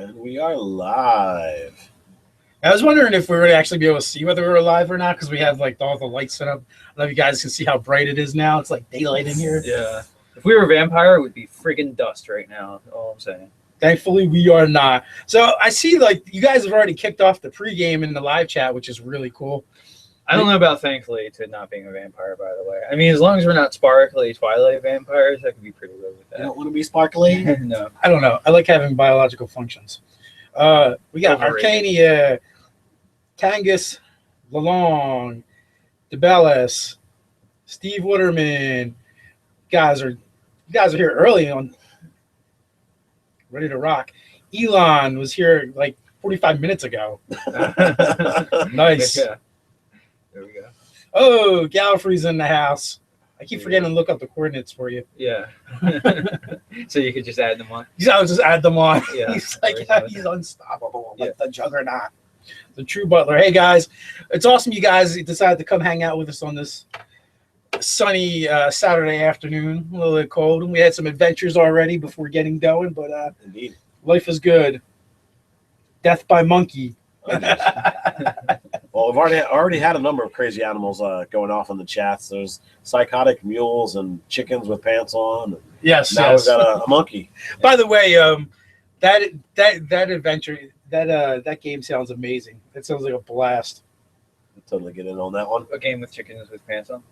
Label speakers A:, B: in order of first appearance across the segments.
A: And we are live.
B: I was wondering if we were going to actually be able to see whether we were live or not, because we have like all the lights set up. I don't know if you guys can see how bright it is now. It's like daylight in here.
C: Yeah. If we were a vampire, it would be friggin' dust right now. That's all I'm saying.
B: Thankfully, we are not. So I see like you guys have already kicked off the pregame in the live chat, which is really cool.
C: I don't know about thankfully to not being a vampire, by the way. I mean, as long as we're not sparkly Twilight vampires, I could be pretty good with that.
A: You don't want to be sparkly?
C: No.
B: I don't know. I like having biological functions. We got Arcania, Tangus, Lalong, DeBellis, Steve Waterman. You guys are here early on, ready to rock. Elon was here like 45 minutes ago. Nice.
C: Yeah. There we go.
B: Oh, Gallifrey's in the house. I keep forgetting to look up the coordinates for you.
C: Yeah. So you could just add them on.
B: I'll just add them on.
C: Yeah.
B: He's like, he's unstoppable, like the juggernaut, the true butler. Hey guys, it's awesome you guys decided to come hang out with us on this sunny Saturday afternoon. A little bit cold, and we had some adventures already before getting going, but
A: Indeed.
B: life is good. Death by monkey.
A: Well, we've already had a number of crazy animals going off in the chats. There's psychotic mules and chickens with pants on.
B: Yes.
A: Now we've got a monkey.
B: By the way, that adventure, that game sounds amazing. It sounds like a blast.
A: I'll totally get in on that one.
C: A game with chickens with pants on.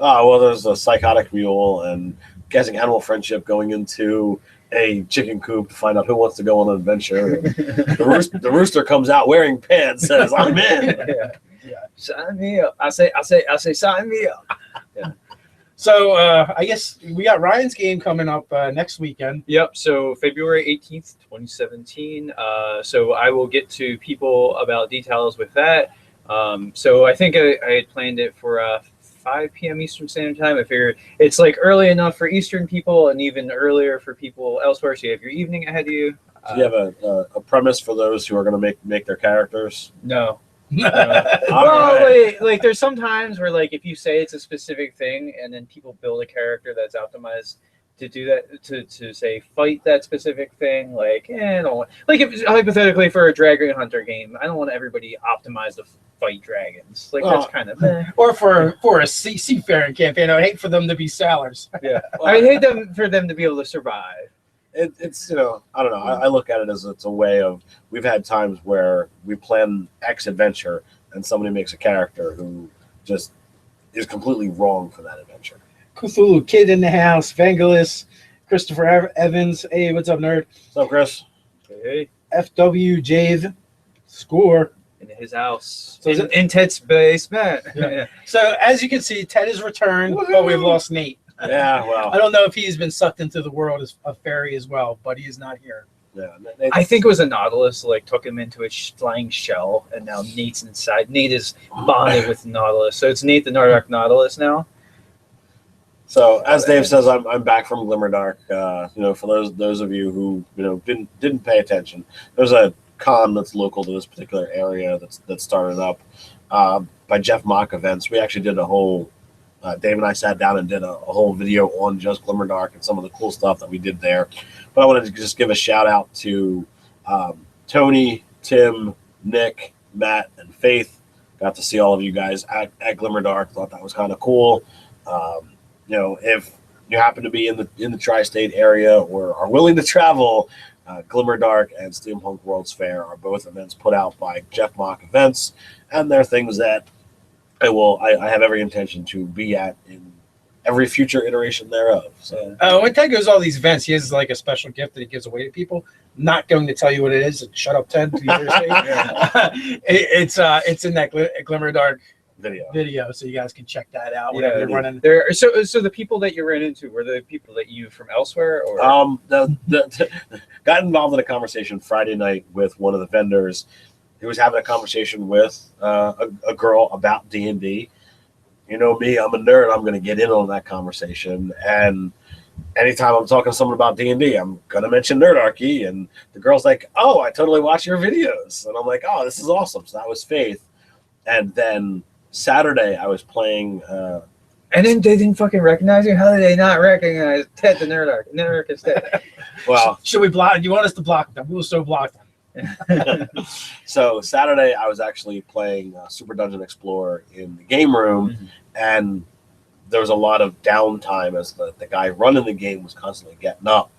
A: Oh, well, there's a psychotic mule and guessing animal friendship going into a chicken coop to find out who wants to go on an adventure. The rooster comes out wearing pants, says, "I'm in."
C: Yeah. Sign me up. I say, sign me up. Yeah.
B: So I guess we got Ryan's game coming up next weekend.
C: Yep. So February 18th, 2017. So I will get to people about details with that. So I think I had planned it for 5 p.m. Eastern Standard Time. I figure it's like early enough for Eastern people and even earlier for people elsewhere. So you have your evening ahead of you.
A: Do you have a premise for those who are going to make their characters?
C: No.
A: Well,
C: like there's some times where like if you say it's a specific thing and then people build a character that's optimized to do that, to say fight that specific thing, like I don't want, like if hypothetically for a dragon hunter game, I don't want everybody optimized to fight dragons. Like that's kind of
B: or for a seafaring campaign. I would hate for them to be sailors.
C: Yeah, I hate for them to be able to survive.
A: It's I don't know. I look at it as it's a way of, we've had times where we plan X adventure and somebody makes a character who just is completely wrong for that adventure.
B: Cthulhu Kid in the house, Vangelis, Christopher Evans. Hey, what's up, nerd?
A: What's up, Chris?
C: Hey.
B: FW Jade, score.
C: In his house.
B: So
C: in Ted's basement.
B: Yeah. So as you can see, Ted has returned, but we've lost Nate.
A: Yeah, well.
B: I don't know if he's been sucked into the world as a fairy as well, but he is not here.
A: Yeah,
C: I think it was a Nautilus, like took him into a flying shell, and now Nate's inside. Nate is bonded with Nautilus, so it's Nate the Nerdarch Nautilus now.
A: So as Dave says, I'm back from Glimmerdark. For those of you who didn't pay attention, there's a con that's local to this particular area that started up by Jeff Mock Events. We actually did a whole. Dave and I sat down and did a whole video on just Glimmerdark and some of the cool stuff that we did there. But I wanted to just give a shout out to Tony, Tim, Nick, Matt, and Faith. Got to see all of you guys at Glimmerdark. Thought that was kind of cool. If you happen to be in the tri-state area or are willing to travel, Glimmerdark and Steampunk World's Fair are both events put out by Jeff Mock Events, and they're things that I have every intention to be at in every future iteration thereof. So
B: when Ted goes to all these events, he has like a special gift that he gives away to people. Not going to tell you what it is. Shut up, Ted. It's in that Glimmerdark video, so you guys can check that out. Whenever you're running
C: there. So the people that you ran into were the people that you from elsewhere, or
A: got involved in a conversation Friday night with one of the vendors. He was having a conversation with a girl about D&D. You know me, I'm a nerd. I'm going to get in on that conversation. And anytime I'm talking to someone about D&D, I'm going to mention Nerdarchy. And the girl's like, "Oh, I totally watch your videos." And I'm like, "Oh, this is awesome." So that was Faith. And then Saturday, I was playing
C: And then they didn't fucking recognize you? How did they not recognize Ted the Nerdarchist?
A: Well,
B: should we block? Do you want us to block them? We will so block them.
A: so Saturday I was actually playing Super Dungeon Explorer in the game room, and there was a lot of downtime as the guy running the game was constantly getting up.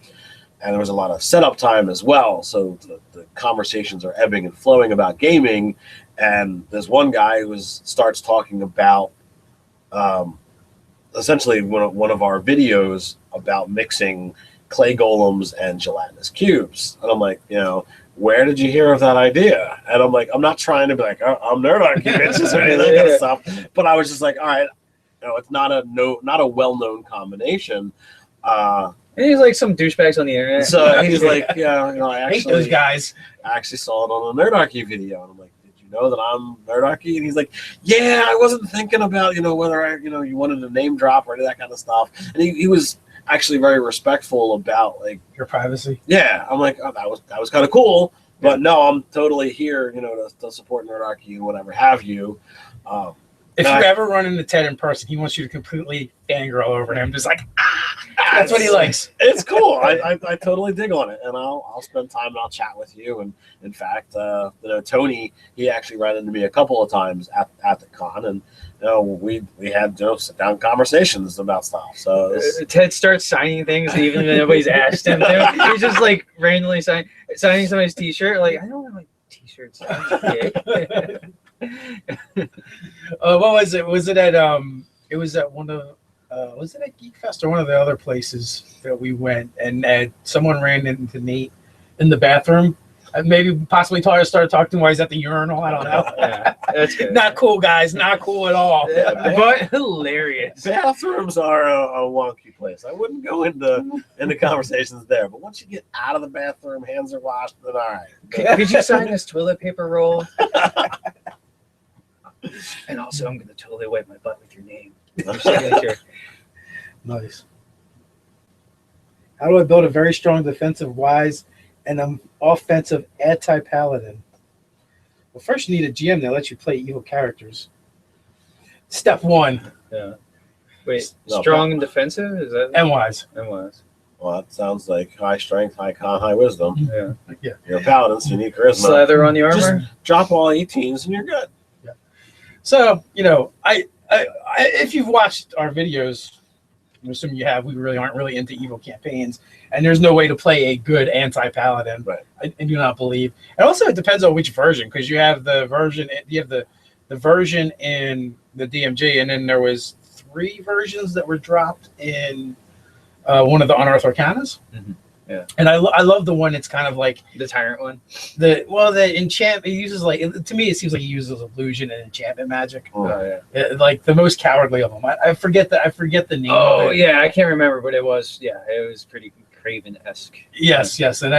A: And there was a lot of setup time as well. So the conversations are ebbing and flowing about gaming. And there's one guy who starts talking about essentially one of our videos about mixing clay golems and gelatinous cubes. And I'm like, where did you hear of that idea? And I'm like, I'm not trying to be like, oh, I'm Nerdarchy bitches or any of that kind of stuff. But I was just like, all right, it's not a well-known combination.
C: And he's like some douchebags on the internet.
A: So he's like, I
B: hate those guys.
A: actually saw it on a Nerdarchy video. And I'm like, did you know that I'm Nerdarchy? And he's like, yeah, I wasn't thinking about, whether you wanted to name drop or any of that kind of stuff. And he was actually very respectful about like
B: your privacy.
A: Yeah. I'm like, oh, that was kind of cool. But no, I'm totally here, to support Nerdarchy and whatever have you.
B: If you ever run into Ted in person, he wants you to completely fangirl over him, just like, that's what he likes.
A: It's cool. I totally dig on it, and I'll spend time and I'll chat with you. And in fact, Tony, he actually ran into me a couple of times at the con, and we had sit down conversations about stuff. So
C: Ted starts signing things even though nobody's asked him to. He's just like randomly signing somebody's T-shirt. Like, I don't have like T-shirts.
B: What was it? Was it at it was at one of was it at Geek Fest or one of the other places that we went, and someone ran into Nate in the bathroom and maybe possibly started talking to him while he's at the urinal. I don't know.
C: Yeah, that's good.
B: Not cool, guys. Not cool at all.
C: But hilarious.
A: Bathrooms are a wonky place. I wouldn't go into conversations there. But once you get out of the bathroom, hands are washed, then all right.
C: Could you sign this toilet paper roll? And also, I'm going to totally wipe my butt with your name.
B: Nice. How do I build a very strong defensive wise and an offensive anti-paladin? Well, first you need a GM that lets you play evil characters. Step one.
C: Yeah. Wait, strong and defensive? Is that?
B: And wise.
C: And wise.
A: Well, that sounds like high strength, high con, high wisdom.
C: Yeah.
A: You're a paladin, so you need charisma.
C: Slather on the armor?
A: Just drop all 18s and you're good.
B: Yeah. So, I if you've watched our videos, I'm assuming you have, we really aren't really into evil campaigns, and there's no way to play a good anti-paladin.
A: Right.
B: I do not believe. And also it depends on which version, because you have the version in the DMG, and then there was 3 versions that were dropped in one of the Unearthed Arcanas.
C: Mm-hmm. Yeah.
B: And I love the one that's kind of like
C: the tyrant one.
B: The enchant, it uses to me it seems like he uses illusion and enchantment magic.
C: Oh yeah.
B: Like the most cowardly of them. I forget the name.
C: Oh
B: of it.
C: yeah, I can't remember, but it was pretty Craven-esque.
B: Yes, and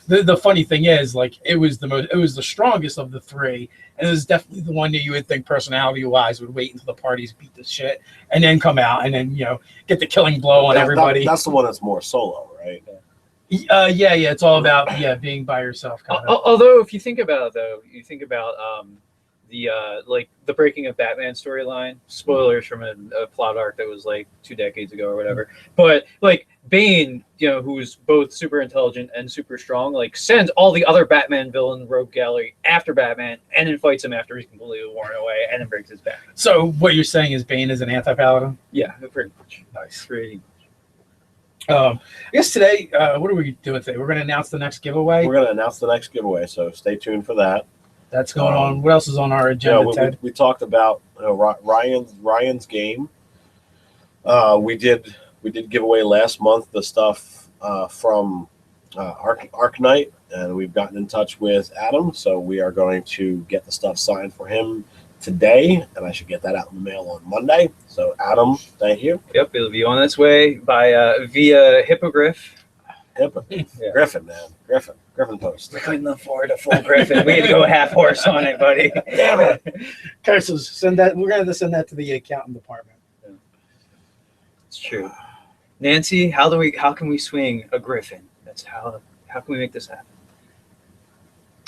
B: the funny thing is, like, it was the strongest of the 3, and it was definitely the one that you would think personality wise would wait until the parties beat the shit and then come out and then get the killing blow on everybody.
A: That's the one that's more solo, right?
B: Yeah, it's all about being by yourself. Kind of.
C: Although if you think about it, though, the Breaking of Batman storyline. Spoilers from a plot arc that was like 2 decades ago or whatever. But like Bane, who's both super intelligent and super strong, like sends all the other Batman villain rogue gallery after Batman and then fights him after he's completely worn away and then breaks his back.
B: So what you're saying is Bane is an anti-paladin?
C: Yeah, pretty much.
B: Nice.
C: Pretty much.
B: I guess today, what are we doing today? We're going to announce the next giveaway.
A: We're going to announce the next giveaway, so stay tuned for that.
B: That's going on. What else is on our agenda, Ted?
A: We talked about Ryan's game. We did give away last month the stuff from Arc Knight, and we've gotten in touch with Adam, so we are going to get the stuff signed for him today, and I should get that out in the mail on Monday. So Adam, thank you.
C: Yep, it'll be on its way via Hippogriff.
A: Griffin, man. Griffin Post.
C: We couldn't afford a full Griffin. We had to go half horse on it, buddy.
A: Damn it.
B: Curses. Send that. We're going to send that to the accountant department.
C: Yeah. It's true. Nancy, how can we swing a Griffin? That's how can we make this happen?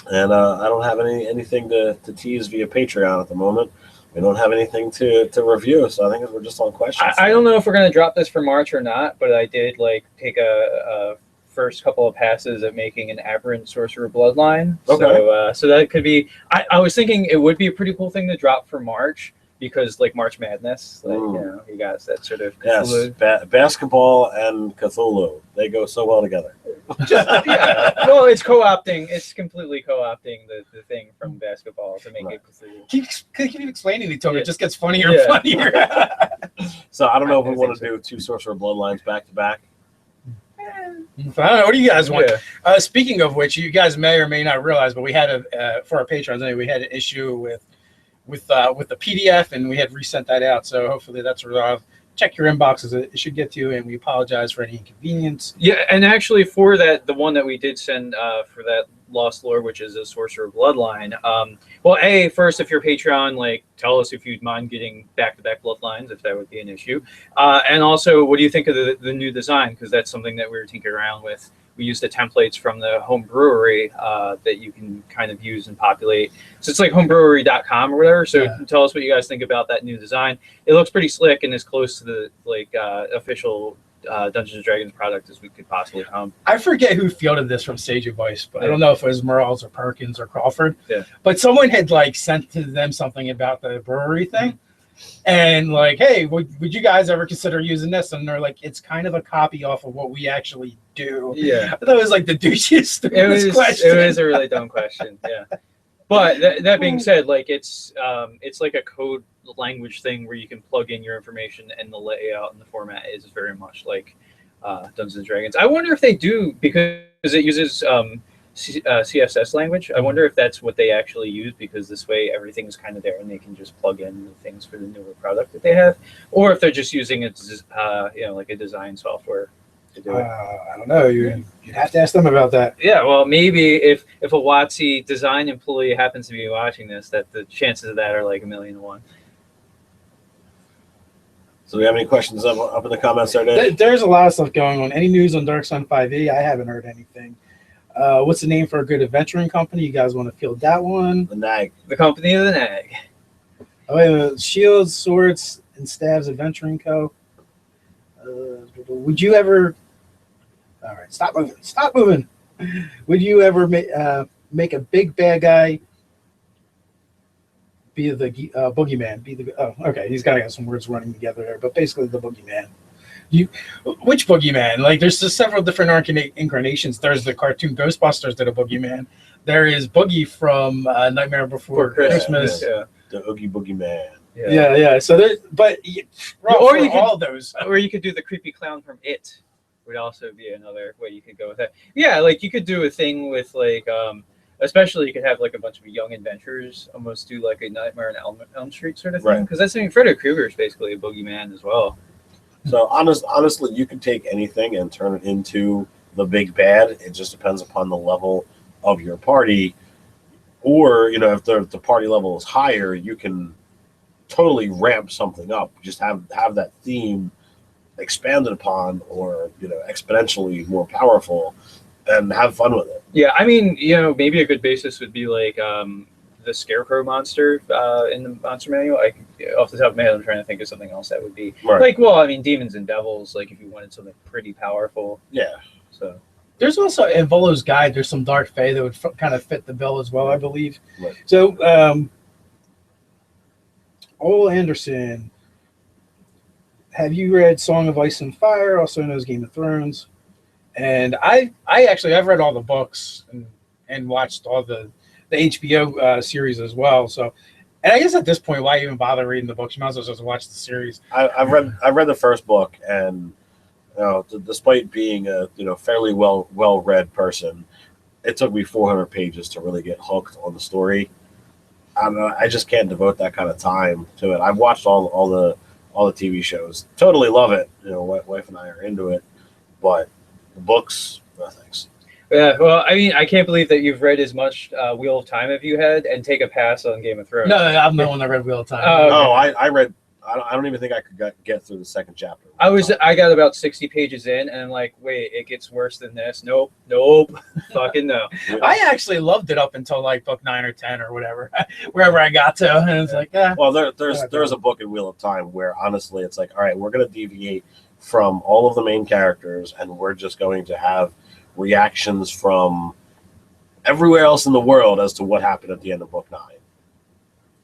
A: And I don't have anything to tease via Patreon at the moment. We don't have anything to review, so I think we're just on questions.
C: I don't know if we're going to drop this for March or not, but I did take a first couple of passes at making an aberrant sorcerer bloodline.
A: Okay.
C: So that could be. I was thinking it would be a pretty cool thing to drop for March because like March Madness, like you guys that sort of
A: Cthulhu. Yes, basketball and Cthulhu, they go so well together.
C: Well, it's co-opting. It's completely co-opting the thing from basketball to make it Cthulhu.
B: Keep explaining it to me. It just gets funnier and funnier.
A: So I don't know if we want to do 2 sorcerer bloodlines back to back.
B: I don't know. What do you guys want? Speaking of which, you guys may or may not realize, but we had for our patrons anyway, we had an issue with the PDF, and we had resent that out. So hopefully that's resolved. Check your inboxes; it should get to you. And we apologize for any inconvenience.
C: Yeah, and actually for that, the one that we did send for that Lost Lore, which is a Sorcerer Bloodline. Well, first, if you're Patreon, like tell us if you'd mind getting back-to-back bloodlines, if that would be an issue. And also, what do you think of the new design? Because that's something that we were tinkering around with. We used the templates from the home brewery that you can kind of use and populate. So it's like homebrewery.com or whatever. So tell us what you guys think about that new design. It looks pretty slick and as close to the official Dungeons and Dragons product as we could possibly come.
B: I forget who fielded this from Sage Advice, but I don't know if it was Merles or Perkins or Crawford.
C: Yeah.
B: But someone had like sent to them something about the brewery thing. And like, hey, would you guys ever consider using this? And they're like, it's kind of a copy off of what we actually do.
C: Yeah.
B: That was like the douchiest question.
C: It was a really dumb question. Yeah. But that being said, like it's like a code language thing where you can plug in your information, and the layout and the format is very much like Dungeons and Dragons. I wonder if they do, because it uses CSS language. I wonder if that's what they actually use, because this way everything's kind of there and they can just plug in the things for the newer product that they have, or if they're just using it, like a design software to do it.
B: I don't know. You'd have to ask them about that.
C: Yeah, well, maybe if a WotC design employee happens to be watching this, that the chances of that are like 1,000,000 to 1.
A: So do we have any questions up in the comments there, Dave?
B: There's a lot of stuff going on. Any news on Dark Sun 5e? I haven't heard anything. What's the name for a good adventuring company? You guys want to field that one?
A: The Nag.
C: The Company of the Nag.
B: Oh, Shields, Swords, and Staves Adventuring Co. Would you ever... All right, stop moving. Stop moving. Would you ever make a big bad guy be the boogeyman? Okay, he's got to have some words running together there, but basically the boogeyman. Which boogeyman? Like, there's just several different incarnations. There's the cartoon Ghostbusters did a boogeyman. There is Boogie from Nightmare Before Christmas.
A: Yeah. The Oogie Boogeyman.
B: Yeah. So there, but
C: or you could,
B: all those,
C: or you could do the creepy clown from It. Would also be another way you could go with that. Yeah, like you could do a thing with like, especially you could have like a bunch of young adventurers almost do like a Nightmare on Elm Street sort of thing. Because that's, I mean, Freddy Krueger is basically a boogeyman as well.
A: So honestly, you can take anything and turn it into the big bad. It just depends upon the level of your party. Or, if the party level is higher, you can totally ramp something up. Just have that theme expanded upon, or exponentially more powerful, and have fun with it.
C: Yeah, I mean, maybe a good basis would be like the Scarecrow monster in the monster manual. Off the top of my head, I'm trying to think of something else that would be like, well, I mean, demons and devils. Like if you wanted something pretty powerful.
A: Yeah.
C: So
B: there's also in Volo's Guide. There's some Dark Fae that would kind of fit the bill as well, I believe.
A: Right.
B: So, Ole Anderson, have you read Song of Ice and Fire, also known as Game of Thrones? And I've read all the books and watched all the HBO series as well. So, and I guess at this point, why even bother reading the books? You might as well just watch the series.
A: I've read the first book, and despite being a fairly well read person, it took me 400 pages to really get hooked on the story. I just can't devote that kind of time to it. I've watched all the TV shows, totally love it. Wife and I are into it, but the books, no thanks.
C: Yeah, well, I mean, I can't believe that you've read as much Wheel of Time as you had and take a pass on Game of Thrones.
B: No, I'm the one that read Wheel of Time.
A: I read. I don't even think I could get through the second chapter.
C: I got about 60 pages in, and I'm like, wait, it gets worse than this. Nope, fucking no.
B: I actually loved it up until like book 9 or 10 or whatever, wherever I got to, and it's like,
A: Well, there's a book in Wheel of Time where honestly, it's like, all right, we're going to deviate from all of the main characters, and we're just going to have reactions from everywhere else in the world as to what happened at the end of book 9.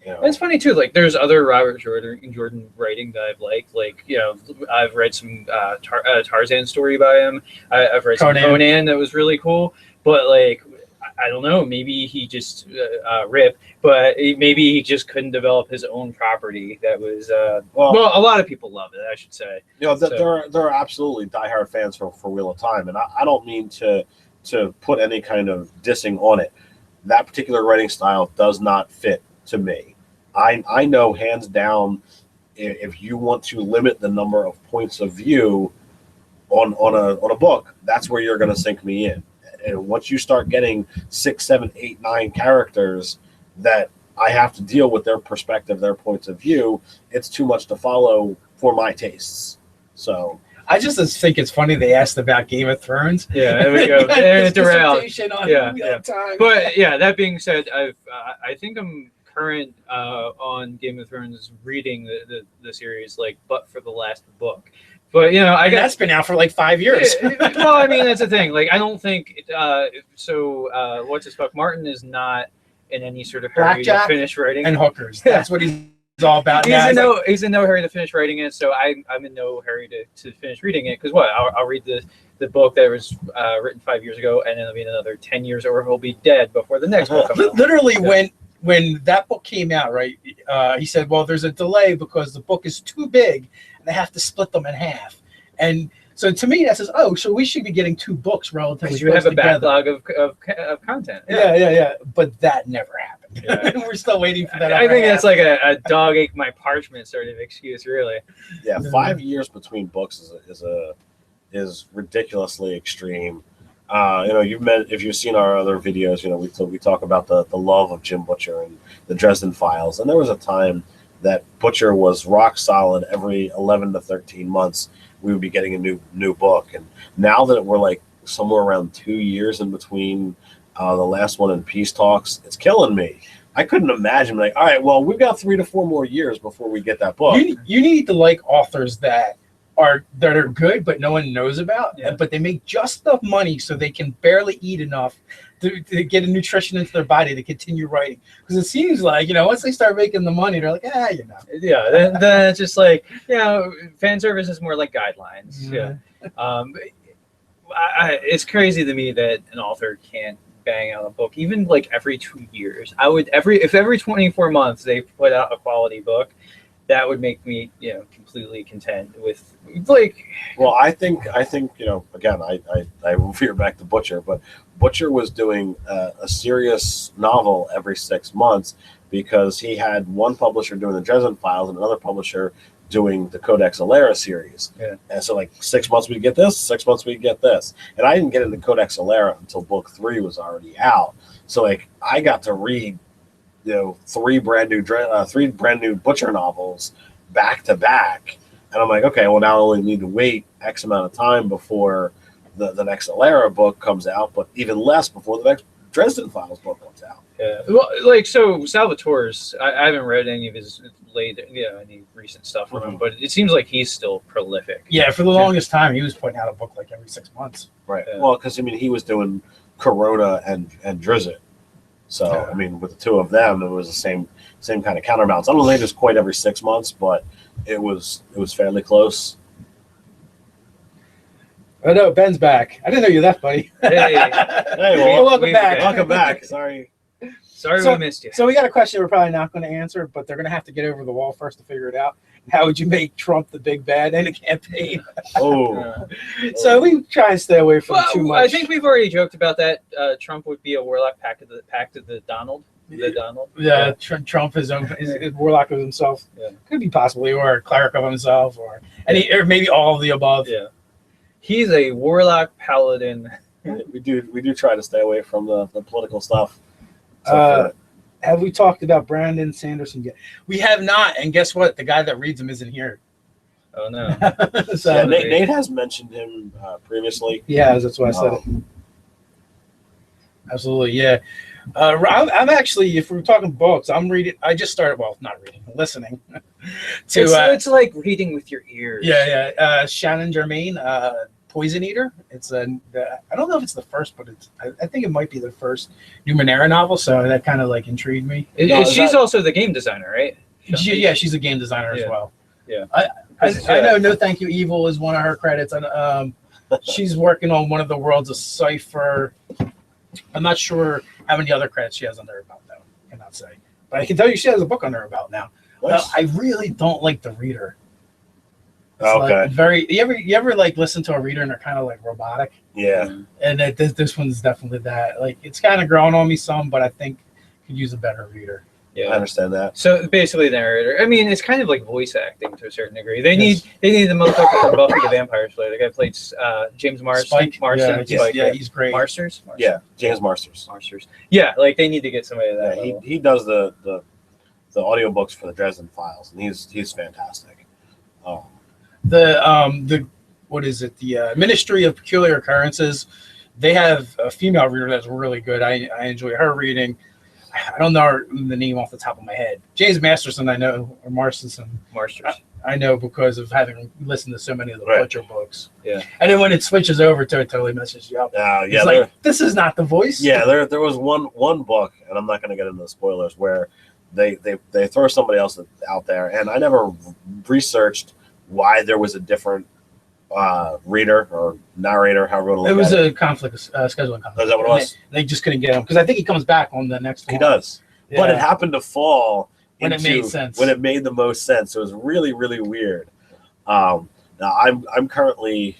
A: You know?
C: It's funny too. Like, there's other Robert Jordan writing that I've liked. Like, you know, I've read some Tarzan story by him. I've read some Conan that was really cool. But like, I don't know. Maybe he just rip. But maybe he just couldn't develop his own property. That was well, a lot of people love it, I should say.
A: You know, there are absolutely diehard fans for Wheel of Time, and I don't mean to put any kind of dissing on it. That particular writing style does not fit to me. I know hands down, if you want to limit the number of points of view on a book, that's where you're going to sink me in. And once you start getting 6, 7, 8, 9 characters that I have to deal with their perspective, their points of view, it's too much to follow for my tastes. So
B: I just think it's funny they asked about Game of Thrones.
C: Yeah, there we go.
B: Yeah.
C: But yeah, that being said, I think I'm current on Game of Thrones reading the series, like, but for the last book. But you know,
B: that's been out for like 5 years.
C: Well, I mean, that's the thing. Like, I don't think what's his fuck? Martin is not in any sort of hurry to finish writing.
B: And hookers. That's what he's all about.
C: He's in no hurry to finish writing it. So I'm in no hurry to finish reading it, because I'll read the book that was written 5 years ago, and then it'll be another 10 years, or he'll be dead before the next book comes out.
B: Literally, when that book came out, right? He said, "Well, there's a delay because the book is too big, and they have to split them in half." And so to me, that says, "Oh, so we should be getting 2 books relatively close
C: together. You have a
B: together."
C: backlog of content.
B: Yeah. But that never happened. Yeah. We're still waiting for that.
C: I think that's like a dog ate my parchment sort of excuse, really.
A: Yeah, 5 years between books is ridiculously extreme. You know, if you've seen our other videos, you know, we talk about the love of Jim Butcher and the Dresden Files, and there was a time that Butcher was rock solid. Every 11 to 13 months, we would be getting a new book, and now that we're like somewhere around 2 years in between the last one and Peace Talks, it's killing me. I couldn't imagine, like, all right, well, we've got 3 to 4 more years before we get that book.
B: You need to like authors that are good, but no one knows about, but they make just enough money so they can barely eat enough to get a nutrition into their body to continue writing. Because it seems like, you know, once they start making the money, they're like, you know.
C: Yeah, then it's just like, you know, fan service is more like guidelines. Yeah. It's crazy to me that an author can't bang out a book, even like every 2 years. If every 24 months they put out a quality book, that would make me, you know, completely content with, like.
A: Well, I think you know, again, I will veer back to Butcher, but Butcher was doing a serious novel every 6 months because he had one publisher doing the Dresden Files and another publisher doing the Codex Alera series. Yeah. And so, like, 6 months we get this, 6 months we get this, and I didn't get into Codex Alera until book 3 was already out. So, like, I got to read, you know, 3 brand new Butcher novels back to back, and I'm like, okay, well, now I only need to wait X amount of time before the next Alera book comes out, but even less before the next Dresden Files book comes out.
C: Yeah, well, like, so Salvatore's, I haven't read any of his any recent stuff from him, but it seems like he's still prolific.
B: Yeah, for the longest time, he was putting out a book like every 6 months.
A: Right. Yeah. Well, because I mean, he was doing Corona and Drizzt. So, I mean, with the two of them, it was the same kind of counterbalance. I don't think it was quite every 6 months, but it was fairly close.
B: Oh no, Ben's back. I didn't know you left, buddy.
C: Hey,
A: well,
B: welcome back.
A: Welcome back. Sorry
C: we missed you.
B: So we got a question we're probably not going to answer, but they're going to have to get over the wall first to figure it out. How would you make Trump the big bad in a campaign? So we try and stay away from too much.
C: I think we've already joked about that. Trump would be a warlock pact of the Donald. The Donald.
B: Yeah, Trump is warlock of himself. Yeah. Could be possibly, or a cleric of himself, or maybe all of the above.
C: Yeah. He's a warlock paladin.
A: We do try to stay away from the political stuff.
B: Have we talked about Brandon Sanderson yet? We have not, and guess what? The guy that reads them isn't here.
C: Oh no!
A: So yeah, Nate has mentioned him previously.
B: Yeah, that's why I said it. Absolutely, yeah. I'm actually, if we're talking books, I'm reading. I just started. Well, not reading, listening.
C: It's like reading with your ears.
B: Yeah. Shannon Germain, Poison Eater. It's I don't know if it's the first, but I think it might be the first Numenera novel. So that kind of like intrigued me.
C: She's also the game designer, right?
B: Yeah, she's a game designer as well.
C: Yeah.
B: I know No Thank You Evil is one of her credits. And she's working on one of the Worlds of Cipher. I'm not sure how many other credits she has under her belt, though. I cannot say. But I can tell you she has a book under her belt now.
A: Nice.
B: I really don't like the reader. It's
A: Okay.
B: like you ever like listen to a reader and they're kind of like robotic?
A: Yeah.
B: And this one's definitely that. Like it's kind of growing on me some, but I think could use a better reader.
A: I understand that.
C: So basically, the narrator. I mean, it's kind of like voice acting to a certain degree. They need the motherfucker from Buffy the Vampire Slayer. The guy played James Marsden.
B: Spike.
C: Marsden.
B: Yeah,
C: Spike,
B: he's great.
C: Marsters.
A: Yeah, James Marsters.
C: Yeah, like they need to get somebody that.
A: Yeah,
C: level.
A: he does the audiobooks for the Dresden Files, and he's fantastic.
B: The what is it? The Ministry of Peculiar Occurrences. They have a female reader that's really good. I enjoy her reading. I don't know the name off the top of my head. James Masterson, I know, or Marsters. I know because of having listened to so many of the Butcher books.
C: Yeah.
B: And then when it switches over to it, totally messes you up.
A: Yeah,
B: It's like, this is not the voice.
A: Yeah, there was one book, and I'm not going to get into the spoilers, where they throw somebody else out there, and I never researched why there was a different reader or narrator, however you want to look
B: It was
A: at
B: a conflict, scheduling conflict.
A: Oh, is that what it was?
B: They just couldn't get him because I think he comes back on the next one.
A: He does,
B: Yeah.
A: but it happened to fall
B: When it
A: into-
B: made sense.
A: When it made the most sense, it was really, really weird. Now I'm currently,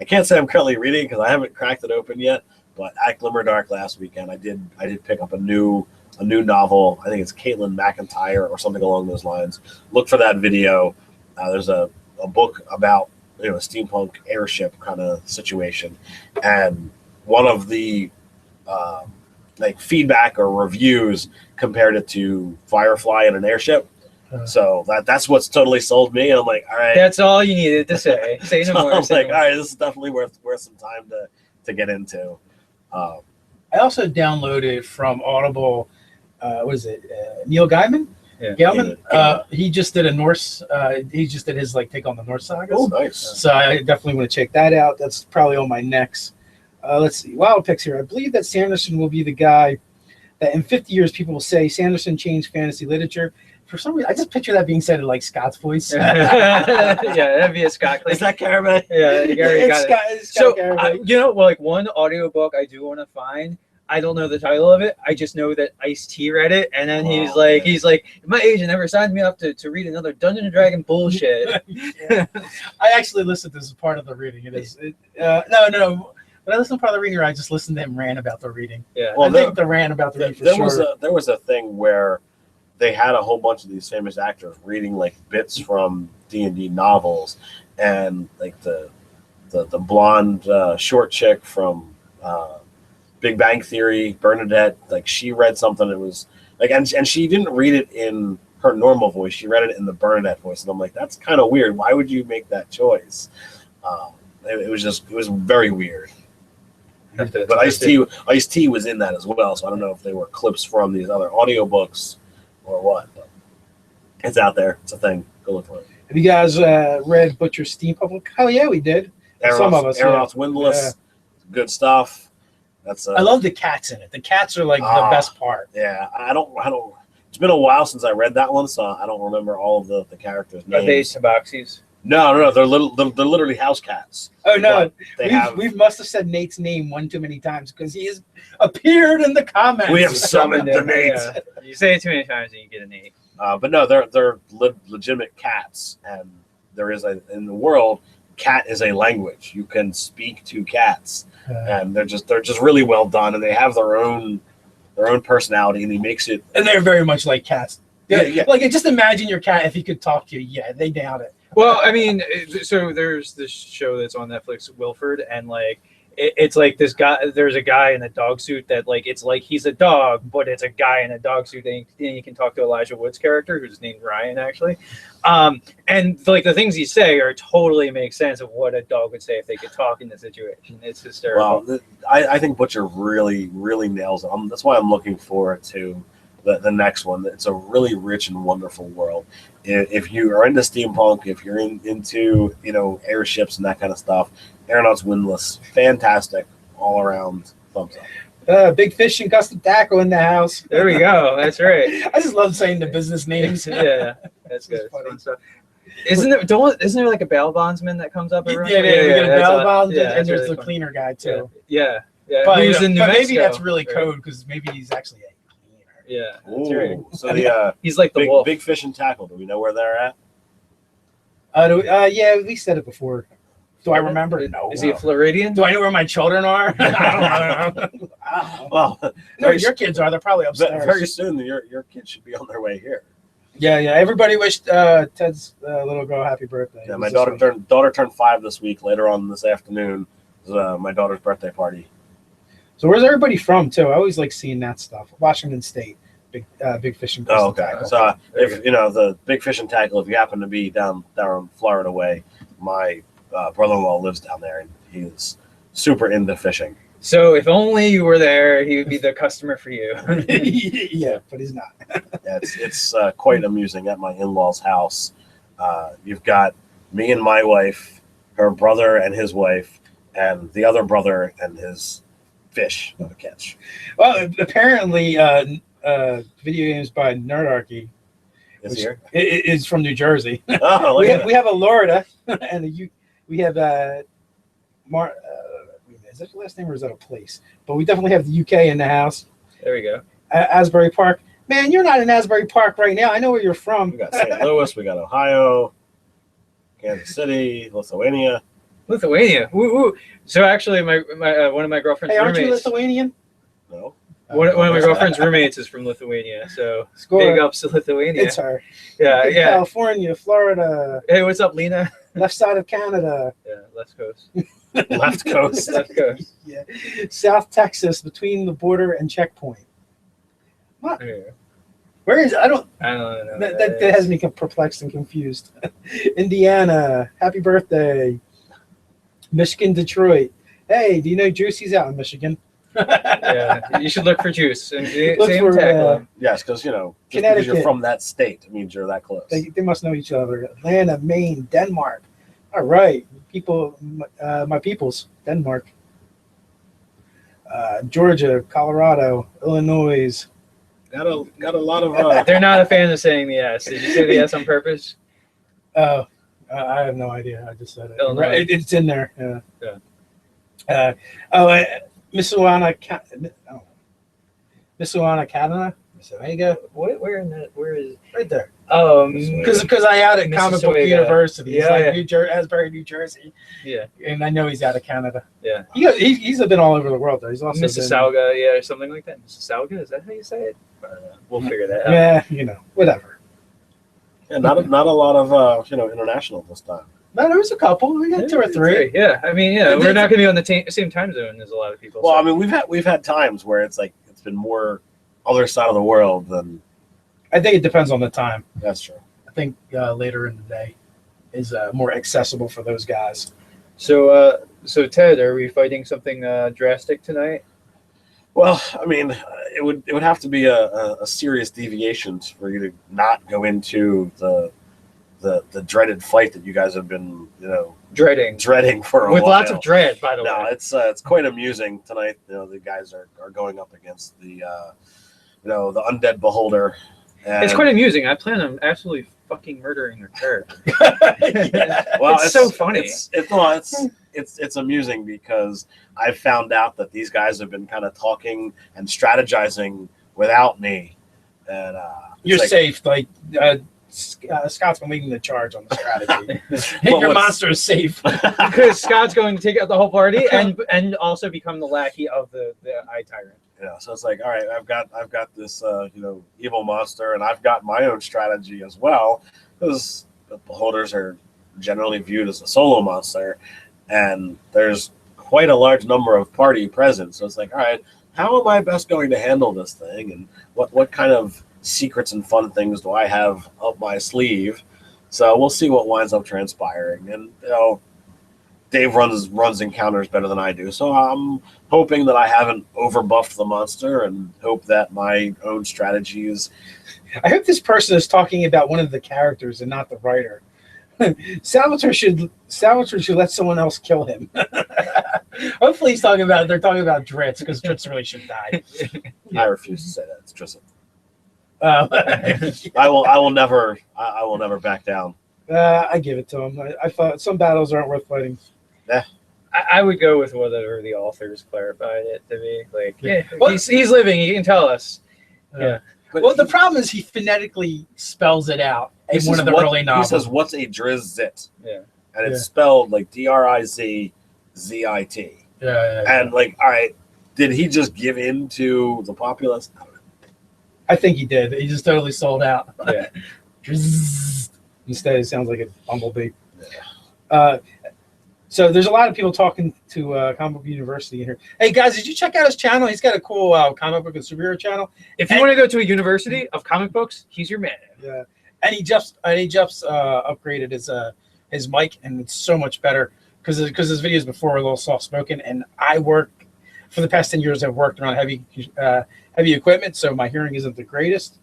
A: I can't say I'm currently reading because I haven't cracked it open yet. But at Glimmerdark last weekend, I did pick up a new novel. I think it's Caitlin McIntyre or something along those lines. Look for that video. There's a book about a steampunk airship kind of situation, and one of the like feedback or reviews compared it to Firefly and an airship. So that's what's totally sold me. I'm like, all right,
C: That's all you needed to say. Say no more.
A: I'm
C: say
A: like,
C: no
A: all
C: more.
A: right, this is definitely worth some time to get into.
B: I also downloaded from Audible. What is it? Neil Gaiman.
C: Yeah.
B: Gaiman. He just did a Norse. He just did his take on the Norse sagas.
A: Oh, nice.
B: So I definitely want to check that out. That's probably on my next. Let's see. Wild picks here. I believe that Sanderson will be the guy that in 50 years people will say Sanderson changed fantasy literature. For some reason, I just picture that being said in like Scott's voice.
C: Yeah, that'd be a Scott.
A: Is that Caravan?
C: Yeah, you already got it.
B: It's Scott
C: So,
B: Garrett.
C: like one audiobook I do want to find. I don't know the title of it. I just know that Ice-T read it, and then he's like, my agent never signed me up to read another Dungeons and Dragon bullshit.
B: Yeah. I actually listened to this as part of the reading. It is. No. When I listened to part of the reading, I just listened to him rant about the reading.
C: Yeah.
A: Well,
B: I think the rant about the reading for sure.
A: There was a thing where they had a whole bunch of these famous actors reading like bits from D&D novels, and like the blonde short chick from Big Bang Theory, Bernadette, like she read something. It was like, and she didn't read it in her normal voice. She read it in the Bernadette voice, and I'm like, that's kind of weird. Why would you make that choice? It was very weird. But Ice-T was in that as well, so I don't know if they were clips from these other audiobooks or what. But it's out there. It's a thing. Go look for it.
B: Have you guys read Butcher's Steampunk? Hell yeah, we did. Some of us.
A: Aeronauts Windlass. Good stuff. That's.
B: I love the cats in it. The cats are like the best part.
A: Yeah, I don't. It's been a while since I read that one, so I don't remember all of the characters' names.
C: Are they tabaxis?
A: No, they're literally house cats.
B: Oh no,
A: But
B: we must have said Nate's name one too many times because he has appeared in the comments.
A: We have summoned the Nate.
C: Yeah. You say it too many times and you get a Nate.
A: But no, they're legitimate cats, and there is in the world, cat is a language. You can speak to cats, and they're just really well done, and they have their own personality, and he makes it.
B: And they're very much like cats.
A: Yeah.
B: Like just imagine your cat if he could talk to you. Yeah, they doubt it.
C: Well, I mean, so there's this show that's on Netflix, Wilford, and like it's like this guy. There's a guy in a dog suit that like it's like he's a dog, but it's a guy in a dog suit. And you can talk to Elijah Wood's character, who's named Ryan, actually. And like the things he say are totally make sense of what a dog would say if they could talk in the situation. It's hysterical.
A: Well, I think Butcher really nails it. That's why I'm looking forward to the next one. It's a really rich and wonderful world. If you are into steampunk, if you're into airships and that kind of stuff, Aeronauts Windless, fantastic all around. Thumbs up.
B: Big Fish and Custom Tackle in the house.
C: There we go. That's right.
B: I just love saying the business names.
C: Yeah, that's good.
B: Funny.
C: Fun stuff. Isn't there like a bail bondsman that comes up every once
B: Yeah,
C: in a while?
B: we get a
C: that's
B: bail bond,
C: yeah,
B: and
C: that's
B: there's
C: really
B: the
C: fun.
B: cleaner guy too.
C: Yeah.
B: But,
C: Who's in New
B: maybe
C: Mexico,
B: that's really
C: right?
B: code because maybe he's actually a cleaner.
C: Yeah, that's
A: Ooh,
C: right.
A: so the
C: He's like the
A: big,
C: wolf.
A: big Fish and Tackle. Do we know where they're at?
B: Yeah, we said it before. Do I remember? No.
C: Is he a Floridian?
B: Do I know where my children are? I don't know.
A: Well,
B: No,
A: very,
B: your kids are. They're probably upstairs.
A: very soon your kids should be on their way here.
B: Yeah. Everybody wished Ted's little girl happy birthday.
A: Yeah,
B: It
A: my
B: was
A: daughter
B: this week.
A: turned 5 this week. Later on this afternoon is my daughter's birthday party.
B: So where's everybody from too? I always like seeing that stuff. Washington State, big Fish and
A: Oh,
B: Custom
A: okay.
B: Tackle.
A: So
C: There
A: if the Big Fish and Tackle, if you happen to be down Florida way, my brother-in-law lives down there, and he's super into fishing.
C: So if only you were there, he would be the customer for you.
B: Yeah, but he's not.
A: Yeah, it's quite amusing at my in-laws' house. You've got me and my wife, her brother and his wife, and the other brother and his fish to catch.
B: Well, apparently, video games by Nerdarchy
A: Is he here?
B: is from New Jersey.
A: Oh, look at
B: we have a Florida and we have is that the last name or is that a place? But we definitely have the UK in the house.
C: There we go.
B: Asbury Park. Man, you're not in Asbury Park right now. I know where you're from.
A: We got St. Louis, we got Ohio, Kansas City, Lithuania.
C: Lithuania. Woo woo. So actually, my one of my girlfriend's
B: Hey, aren't you
C: roommates.
B: Lithuanian?
A: No.
C: One of my girlfriend's roommates is from Lithuania. So
B: Score.
C: big ups to Lithuania.
B: It's her.
C: Yeah.
B: California, Florida,
C: Hey, what's up, Lena?
B: left side of Canada.
C: Yeah, Left Coast.
A: Left Coast.
C: Left Coast.
B: Yeah, South Texas, between the border and checkpoint.
C: Yeah.
B: Where is? I don't.
C: I don't know.
B: That has me perplexed and confused. Indiana, happy birthday. Michigan, Detroit. Hey, do you know Juicy's out in Michigan?
C: Yeah, you should look for Juice and see
B: Look
C: him
B: for,
C: tackle him.
A: Yes, because just because
B: Connecticut.
A: you're from that state, it means you're that close.
B: They must know each other. Atlanta, Maine, Denmark. All right, people, my peoples, Denmark. Georgia, Colorado, Illinois.
A: Got a lot of
C: They're not a fan of saying the S. Did you say the S on purpose?
B: I have no idea. I just said it.
C: Illinois.
B: Right, it's in there. Yeah.
C: Yeah.
B: Misuana, Canada. Mississauga.
C: Where is?
B: Right there.
C: Because
B: Because I out at Comic Book
C: Mississauga.
B: University. It's
C: Yeah,
B: like
C: yeah.
B: Asbury, New Jersey.
C: yeah,
B: And I know he's out of Canada.
C: yeah.
B: He's been all over the world though. He's also
C: Mississauga, yeah, or something like that. Mississauga, is that how you say it? I don't know. We'll figure that out.
B: Yeah, whatever.
A: yeah, not a lot of international this time.
B: No, there was a couple. We got two or three.
C: Yeah, I mean, we're not going to be on the same time zone as a lot of people.
A: Well,
C: so.
A: I mean, we've had times where it's been more other side of the world than.
B: I think it depends on the time.
A: That's true.
B: I think later in the day is more accessible for those guys.
C: So Ted, are we fighting something drastic tonight?
A: Well, I mean, it would have to be a serious deviation for you to not go into the dreaded fight that you guys have been dreading for a
C: With
A: while.
C: lots of dread, by the
A: No,
C: way.
A: it's quite amusing tonight. The guys are going up against the the undead beholder. And,
C: It's quite amusing. I plan on absolutely fucking murdering their character.
A: well,
C: it's so funny.
A: It's amusing because I've found out that these guys have been kind of talking and strategizing without me, and
B: You're
A: like,
B: safe. Like Scott's been leading the charge on the strategy.
A: Well,
B: Your
A: what's-
B: monster is safe.
C: Because Scott's going to take out the whole party and also become the lackey of the Eye Tyrant.
A: So it's like, all right, I've got this evil monster, and I've got my own strategy as well, because the beholders are generally viewed as a solo monster, and there's quite a large number of party present. So it's like, all right, how am I best going to handle this thing, and what kind of secrets and fun things do I have up my sleeve? So we'll see what winds up transpiring, and Dave runs encounters better than I do, so I'm hoping that I haven't overbuffed the monster, and hope that my own strategies.
B: I hope this person is talking about one of the characters and not the writer. Salvatore should let someone else kill him. Hopefully they're talking about Dritz, because Dritz really should die.
A: I refuse to say that. It's Tristan.
B: Yeah.
A: I will never back down.
B: I give it to him. I thought some battles aren't worth fighting.
C: I would go with whatever the authors clarified it to be. Like, yeah,
B: Well,
C: he's living. He can tell us. Yeah.
A: But
B: Well, the problem is he phonetically spells it out in one of the early novels.
A: He says, "What's a drizzit?"
C: Yeah.
A: And it's spelled like DRIZZIT.
B: Yeah.
A: And like, all right, did he just give in to the populace? I don't know.
B: I think he did. He just totally sold out.
C: Yeah.
B: Instead, it sounds like a bumblebee. So there's a lot of people talking to Comic Book University in here. Hey guys, did you check out his channel? He's got a cool comic book and superhero channel.
C: If you want to go to a university of comic books, he's your man.
B: Yeah, and he just upgraded his mic, and it's so much better because his videos before were a little soft spoken. And I work for the past 10 years. I've worked around heavy equipment, so my hearing isn't the greatest.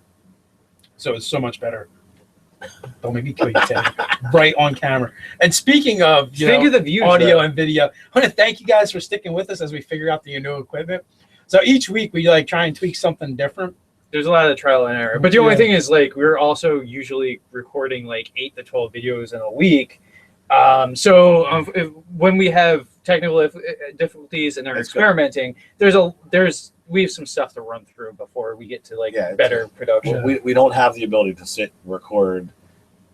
B: So it's so much better. Don't make me kill you, Ted. Right on camera. And speaking of,
C: Think of the views,
B: audio
C: though.
B: and video, I want to thank you guys for sticking with us as we figure out the new equipment. So each week we like try and tweak something different.
C: There's a lot of trial and error. But the only thing is, like, we're also usually recording like 8 to 12 videos in a week. When we have technical difficulties and are experimenting, we have some stuff to run through before we get to better production.
A: We don't have the ability to sit and record,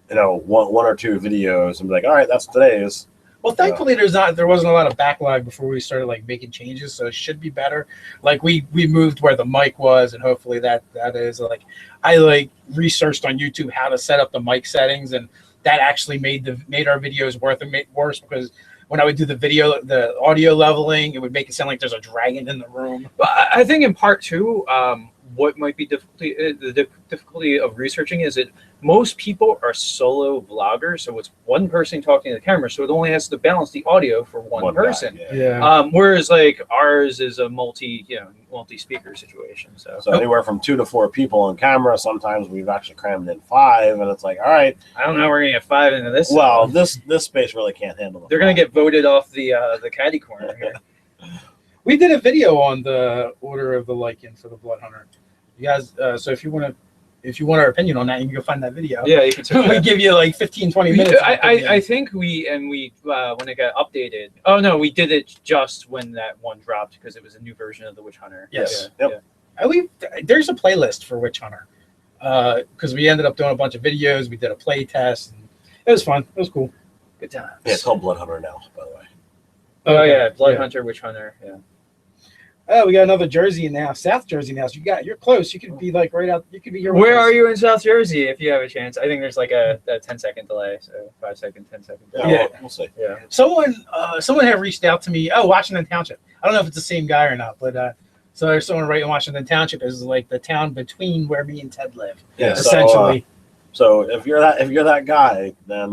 A: one or two videos and be like, all right, that's today's.
B: Well, thankfully there wasn't a lot of backlog before we started making changes, so it should be better. Like we moved where the mic was, and hopefully that is I researched on YouTube how to set up the mic settings, and that actually made our videos worse because when I would do the audio leveling, it would make it sound like there's a dragon in the room.
C: But I think in part two, what might be the difficulty of researching is that most people are solo vloggers, so it's one person talking to the camera, so it only has to balance the audio for one person.
A: Guy,
B: Yeah.
C: Whereas ours is a multi-speaker situation.
A: So anywhere from 2 to 4 people on camera. Sometimes we've actually crammed in 5, and it's like, all right.
C: I don't know how we're gonna get 5 into this.
A: Well, this space really can't handle it.
C: They're gonna get voted off the caddy corner here.
B: We did a video on the Order of the Lycan for the Blood Hunter. You guys, so if you want our opinion on that, you can go find that video.
C: Yeah, you can.
B: We give you 15, 20 minutes.
C: I think we when it got updated. Oh no, we did it just when that one dropped because it was a new version of the Witch Hunter.
B: Yes.
A: Yep.
B: There's a playlist for Witch Hunter because we ended up doing a bunch of videos. We did a play test. And it was fun. It was cool.
C: Good times.
A: Yeah, it's called Blood Hunter now, by the way.
C: Oh yeah, Blood Hunter, Witch Hunter. Yeah.
B: Oh, we got another Jersey now, South Jersey now. So you're close. You could be right out. You could be here.
C: Where are you in South Jersey if you have a chance? I think there's a 10-second delay, so 5 second, 10 second.
A: Yeah, we'll see.
C: Yeah.
B: Someone had reached out to me. Oh, Washington Township. I don't know if it's the same guy or not, but so there's someone right in Washington Township is the town between where me and Ted live.
A: Yeah,
B: essentially.
A: So if you're that guy, then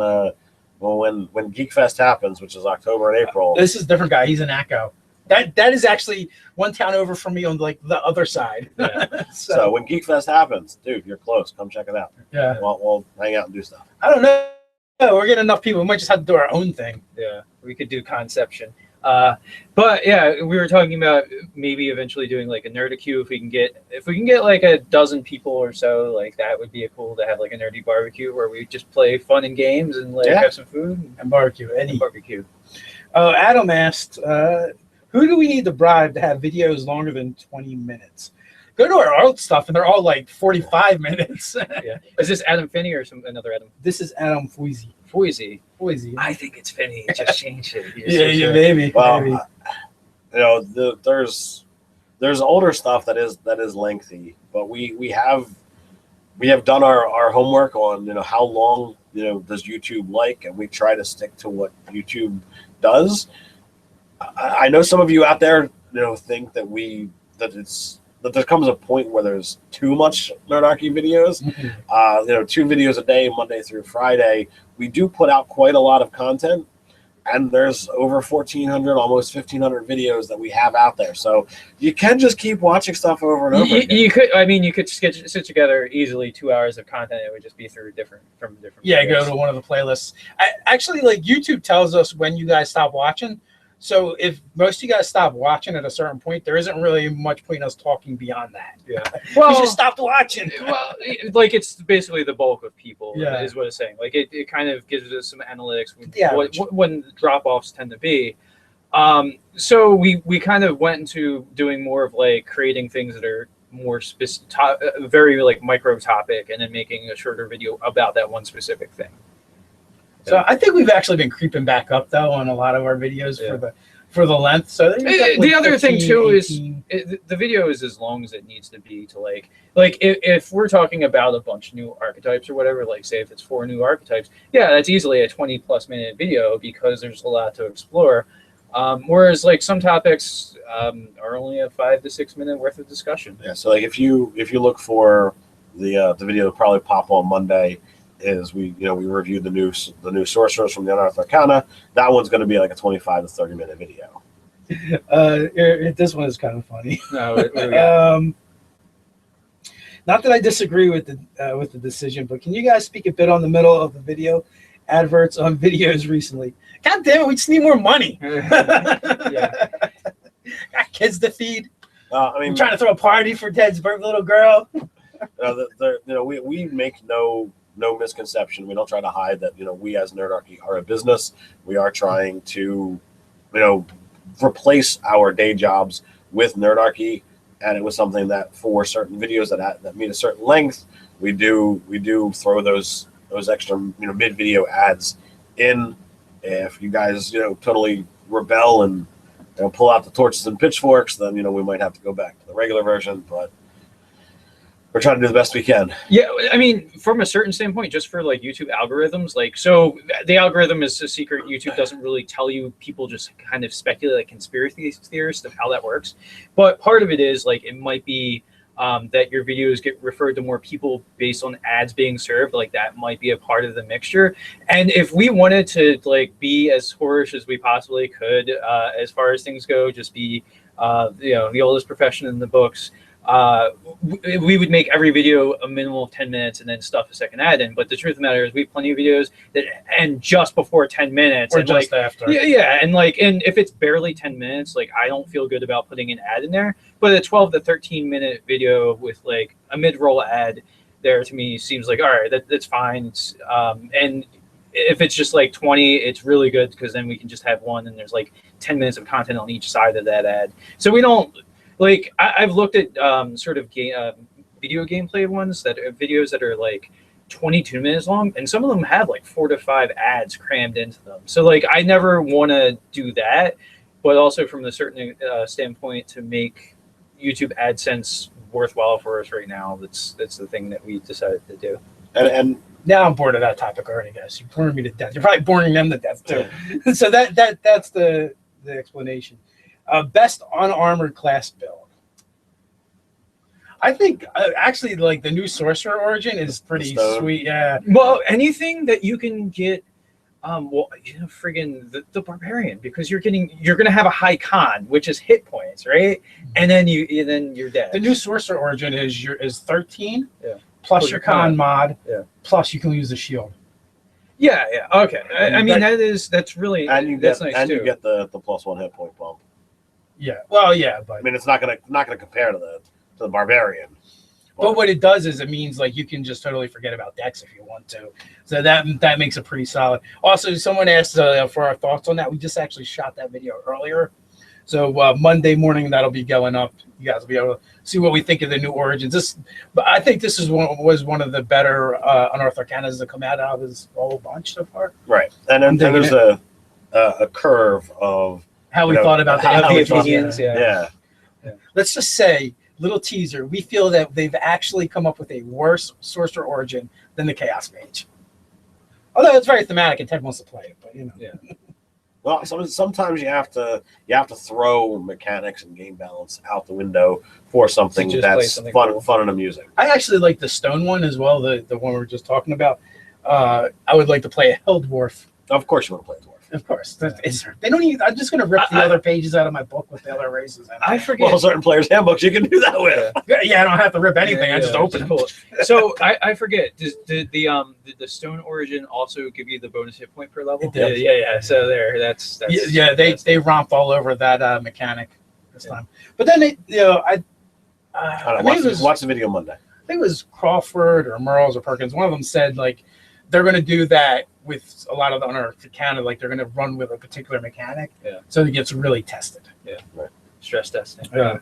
A: when Geek Fest happens, which is October and April,
B: This is a different guy. He's in Echo. That is actually one town over from me on the other side.
A: Yeah. so when Geek Fest happens, dude, you're close. Come check it out.
B: Yeah.
A: We'll hang out and do stuff.
B: I don't know. We're getting enough people. We might just have to do our own thing.
C: Yeah, we could do conception. But yeah, we were talking about maybe eventually doing a Nerdarchy if we can get a dozen people or so. That would be cool to have a nerdy barbecue where we just play fun and games and have some food
B: And barbecue.
C: barbecue.
B: Adam asked, who do we need to bribe to have videos longer than 20 minutes? Go to our old stuff, and they're all 45 minutes.
C: Yeah. Is this Adam Finney or another Adam?
B: This is Adam Foisey.
C: Foisey.
B: I
C: think it's Finney. Just change it.
B: Yeah, maybe.
A: Well,
B: maybe.
A: There's older stuff that is lengthy, but we have done our homework on how long does YouTube like, and we try to stick to what YouTube does. I know some of you out there think that there comes a point where there's too much Nerdarchy videos. 2 videos a day, Monday through Friday. We do put out quite a lot of content, and there's over 1,400, almost 1,500 videos that we have out there. So you can just keep watching stuff over and over again.
C: You could, I mean, you could sit together easily 2 hours of content. It would just be through different
B: Yeah,
C: videos.
B: go to one of the playlists. Actually, like YouTube tells us when you guys stop watching. So if most of you guys stop watching at a certain point, there isn't really much point in us talking beyond that.
C: Yeah.
B: Well, we just stopped watching.
C: Well, like it's basically the bulk of people.
B: Yeah.
C: Is what it's saying. Like it kind of gives us some analytics
B: Yeah.
C: when drop-offs tend to be. So we kind of went into doing more of like creating things that are more specific, very like micro topic, and then making a shorter video about that one specific thing.
B: So I think we've actually been creeping back up though on a lot of our videos for the length. So
C: the other thing too
B: 18.
C: is the video is as long as it needs to be to like if we're talking about a bunch of new archetypes or whatever, like say if it's 4 new archetypes, yeah, that's easily a 20+ minute video because there's a lot to explore. Whereas like some topics are only a 5 to 6 minute worth of discussion.
A: Yeah. So like if you look for the video that probably pop on Monday, is we reviewed the new sorcerers from the Unearthed Arcana. That one's going to be like a 25 to 30 minute video.
B: This one is kind of funny.
C: No, what do we got?
B: Not that I disagree with the decision, but can you guys speak a bit on the middle of the video adverts on videos recently? God damn it, we just need more money.
C: Yeah.
B: Got kids to feed.
A: I mean,
B: I'm trying to throw a party for Ted's little girl.
A: We make no misconception. We don't try to hide that, we as Nerdarchy are a business. We are trying to, replace our day jobs with Nerdarchy. And it was something that for certain videos that meet a certain length, we do throw those extra, mid video ads in. If you guys, totally rebel and pull out the torches and pitchforks, then, we might have to go back to the regular version, but we're trying to do the best we can.
C: Yeah, I mean, from a certain standpoint, just for like YouTube algorithms, like, so the algorithm is a secret. YouTube doesn't really tell you. People just kind of speculate, like conspiracy theorists, of how that works. But part of it is like it might be that your videos get referred to more people based on ads being served. Like that might be a part of the mixture. And if we wanted to like be as whorish as we possibly could, as far as things go, just be the oldest profession in the books. We would make every video a minimum of 10 minutes and then stuff a second ad in. But the truth of the matter is we have plenty of videos that end just before 10 minutes.
B: Or
C: and
B: just
C: like,
B: after.
C: Yeah. And if it's barely 10 minutes, like I don't feel good about putting an ad in there. But a 12 to 13 minute video with like a mid-roll ad there to me seems like, all right, that's fine. And if it's just like 20, it's really good because then we can just have one and there's like 10 minutes of content on each side of that ad. So we don't, like, I've looked at sort of video gameplay ones videos that are like 22 minutes long, and some of them have like 4 to 5 ads crammed into them. So like, I never want to do that, but also from a certain standpoint to make YouTube AdSense worthwhile for us right now, that's the thing that we decided to do.
A: And
B: Now I'm bored of that topic already, guys. You're boring me to death. You're probably boring them to death too. So that's the explanation. Best unarmored class build. I think actually like the new sorcerer origin is pretty sweet. Yeah.
C: Well, anything that you can get, friggin' the barbarian, because you're gonna have a high con, which is hit points, right? And then you're dead.
B: The new sorcerer origin is 13.
C: Yeah.
B: Plus your con mod.
C: Yeah.
B: Plus you can use the shield.
C: Yeah. Okay. I mean that's really
A: that's
C: nice
A: and
C: too.
A: you get the +1 hit point bump.
B: Yeah. Well, yeah, but
A: I mean, it's not gonna compare to the barbarian.
B: But what it does is it means like you can just totally forget about decks if you want to. So that makes it pretty solid. Also, someone asked for our thoughts on that. We just actually shot that video earlier. So Monday morning that'll be going up. You guys will be able to see what we think of the new origins. But I think this was one of the better Unearthed Arcanas to come out of this whole bunch so far.
A: Right, and then there's a curve of
B: how we thought about
C: the opinions.
B: Yeah. Let's just say, little teaser, we feel that they've actually come up with a worse sorcerer origin than the Chaos Mage. Although it's very thematic and Ted wants to play it, but
C: Yeah.
A: Well, sometimes you have to throw mechanics and game balance out the window for something that's fun and amusing.
B: I actually like the stone one as well, the one we were just talking about. I would like to play a Hell Dwarf.
A: Of course you want to play a dwarf.
B: Of course. They don't even. I'm just going to rip the other pages out of my book with the other races.
C: I forget.
A: Well, certain players' handbooks you can do that with.
B: Yeah, I don't have to rip anything. I just open them.
C: So I forget. Did the Stone Origin also give you the bonus hit point per level?
B: It did.
C: Yeah. So there, that's
B: they romped all over that mechanic this time. But then
A: Watch the video Monday.
B: I think it was Crawford or Merles or Perkins. One of them said like they're going to do that with a lot of the unearthed canon. Like they're going to run with a particular mechanic, so it gets really tested.
C: Yeah, right. Stress testing.
B: Yeah.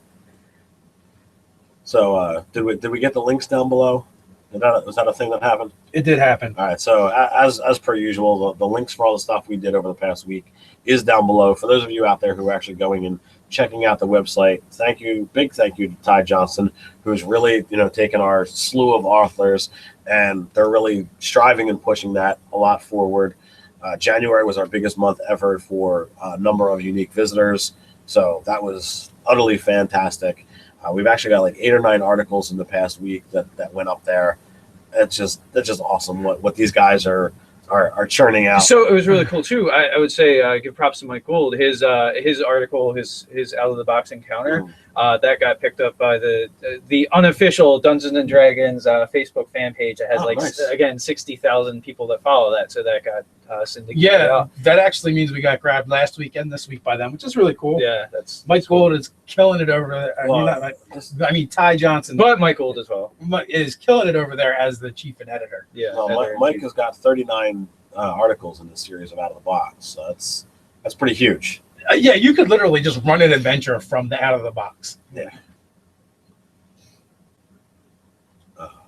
A: So did we get the links down below? Was that a thing that happened?
B: It did happen.
A: All right. So as per usual, the links for all the stuff we did over the past week is down below. For those of you out there who are actually going and checking out the website, big thank you to Ty Johnson, who's really taken our slew of authors, and they're really striving and pushing that a lot forward. January was our biggest month ever for a number of unique visitors, so that was utterly fantastic. We've actually got like 8 or 9 articles in the past week that went up there. That's just awesome what these guys are churning out.
C: So it was really cool too. I would say give props to Mike Gould. His article, his out of the box encounter, that got picked up by the unofficial Dungeons and Dragons Facebook fan page that has again 60,000 people that follow that. So that got syndicated.
B: Yeah, that actually means we got grabbed last week and this week by them, which is really cool.
C: Yeah,
B: Mike Gould is killing it over there. I mean, Ty Johnson,
C: but Mike Gould as well
B: is killing it over there as the chief and editor.
C: Yeah,
A: well, Mike has got 39 articles in this series of Out of the Box, so that's pretty huge.
B: Yeah, you could literally just run an adventure from the Out of the Box.
A: Yeah.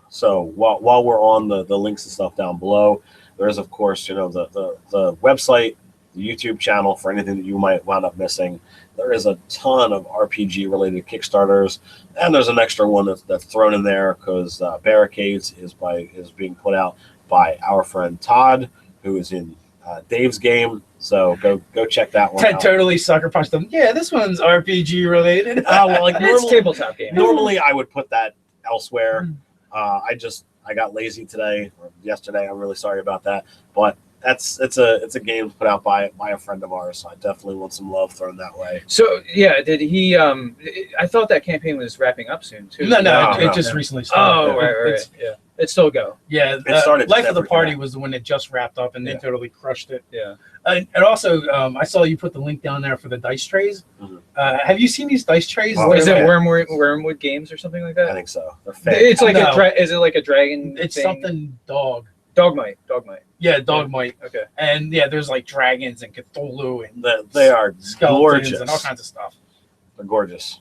A: So while we're on the links and stuff down below, there is of course the website, the YouTube channel for anything that you might wind up missing. There is a ton of RPG related Kickstarters, and there's an extra one that's thrown in there because Bearicades is being put out by our friend Todd, who is in Dave's game. So go check that one out.
B: Totally sucker punched them. Yeah, this one's RPG related.
A: Well, like
C: it's tabletop game.
A: Normally I would put that elsewhere. I got lazy today or yesterday. I'm really sorry about that, but it's a game put out by a friend of ours. So I definitely want some love thrown that way.
C: So yeah, did he? I thought that campaign was wrapping up soon too.
B: No, it just recently started.
C: Oh, right. Yeah, it still go.
B: Yeah,
A: it started.
B: Life of the Party was the one that just wrapped up, and they totally crushed it.
C: Yeah,
B: and also I saw you put the link down there for the dice trays.
A: Mm-hmm.
B: Have you seen these dice trays?
C: Is it Wormwood Games or something like that?
A: I think so.
C: It's like is it like a dragon?
B: It's
C: thing?
B: something dog.
C: Dogmite.
B: Yeah, Dogmite.
C: Yeah. Okay.
B: And yeah, there's like dragons and Cthulhu and
A: they are
B: skeletons
A: gorgeous
B: and all kinds of stuff.
A: They're gorgeous.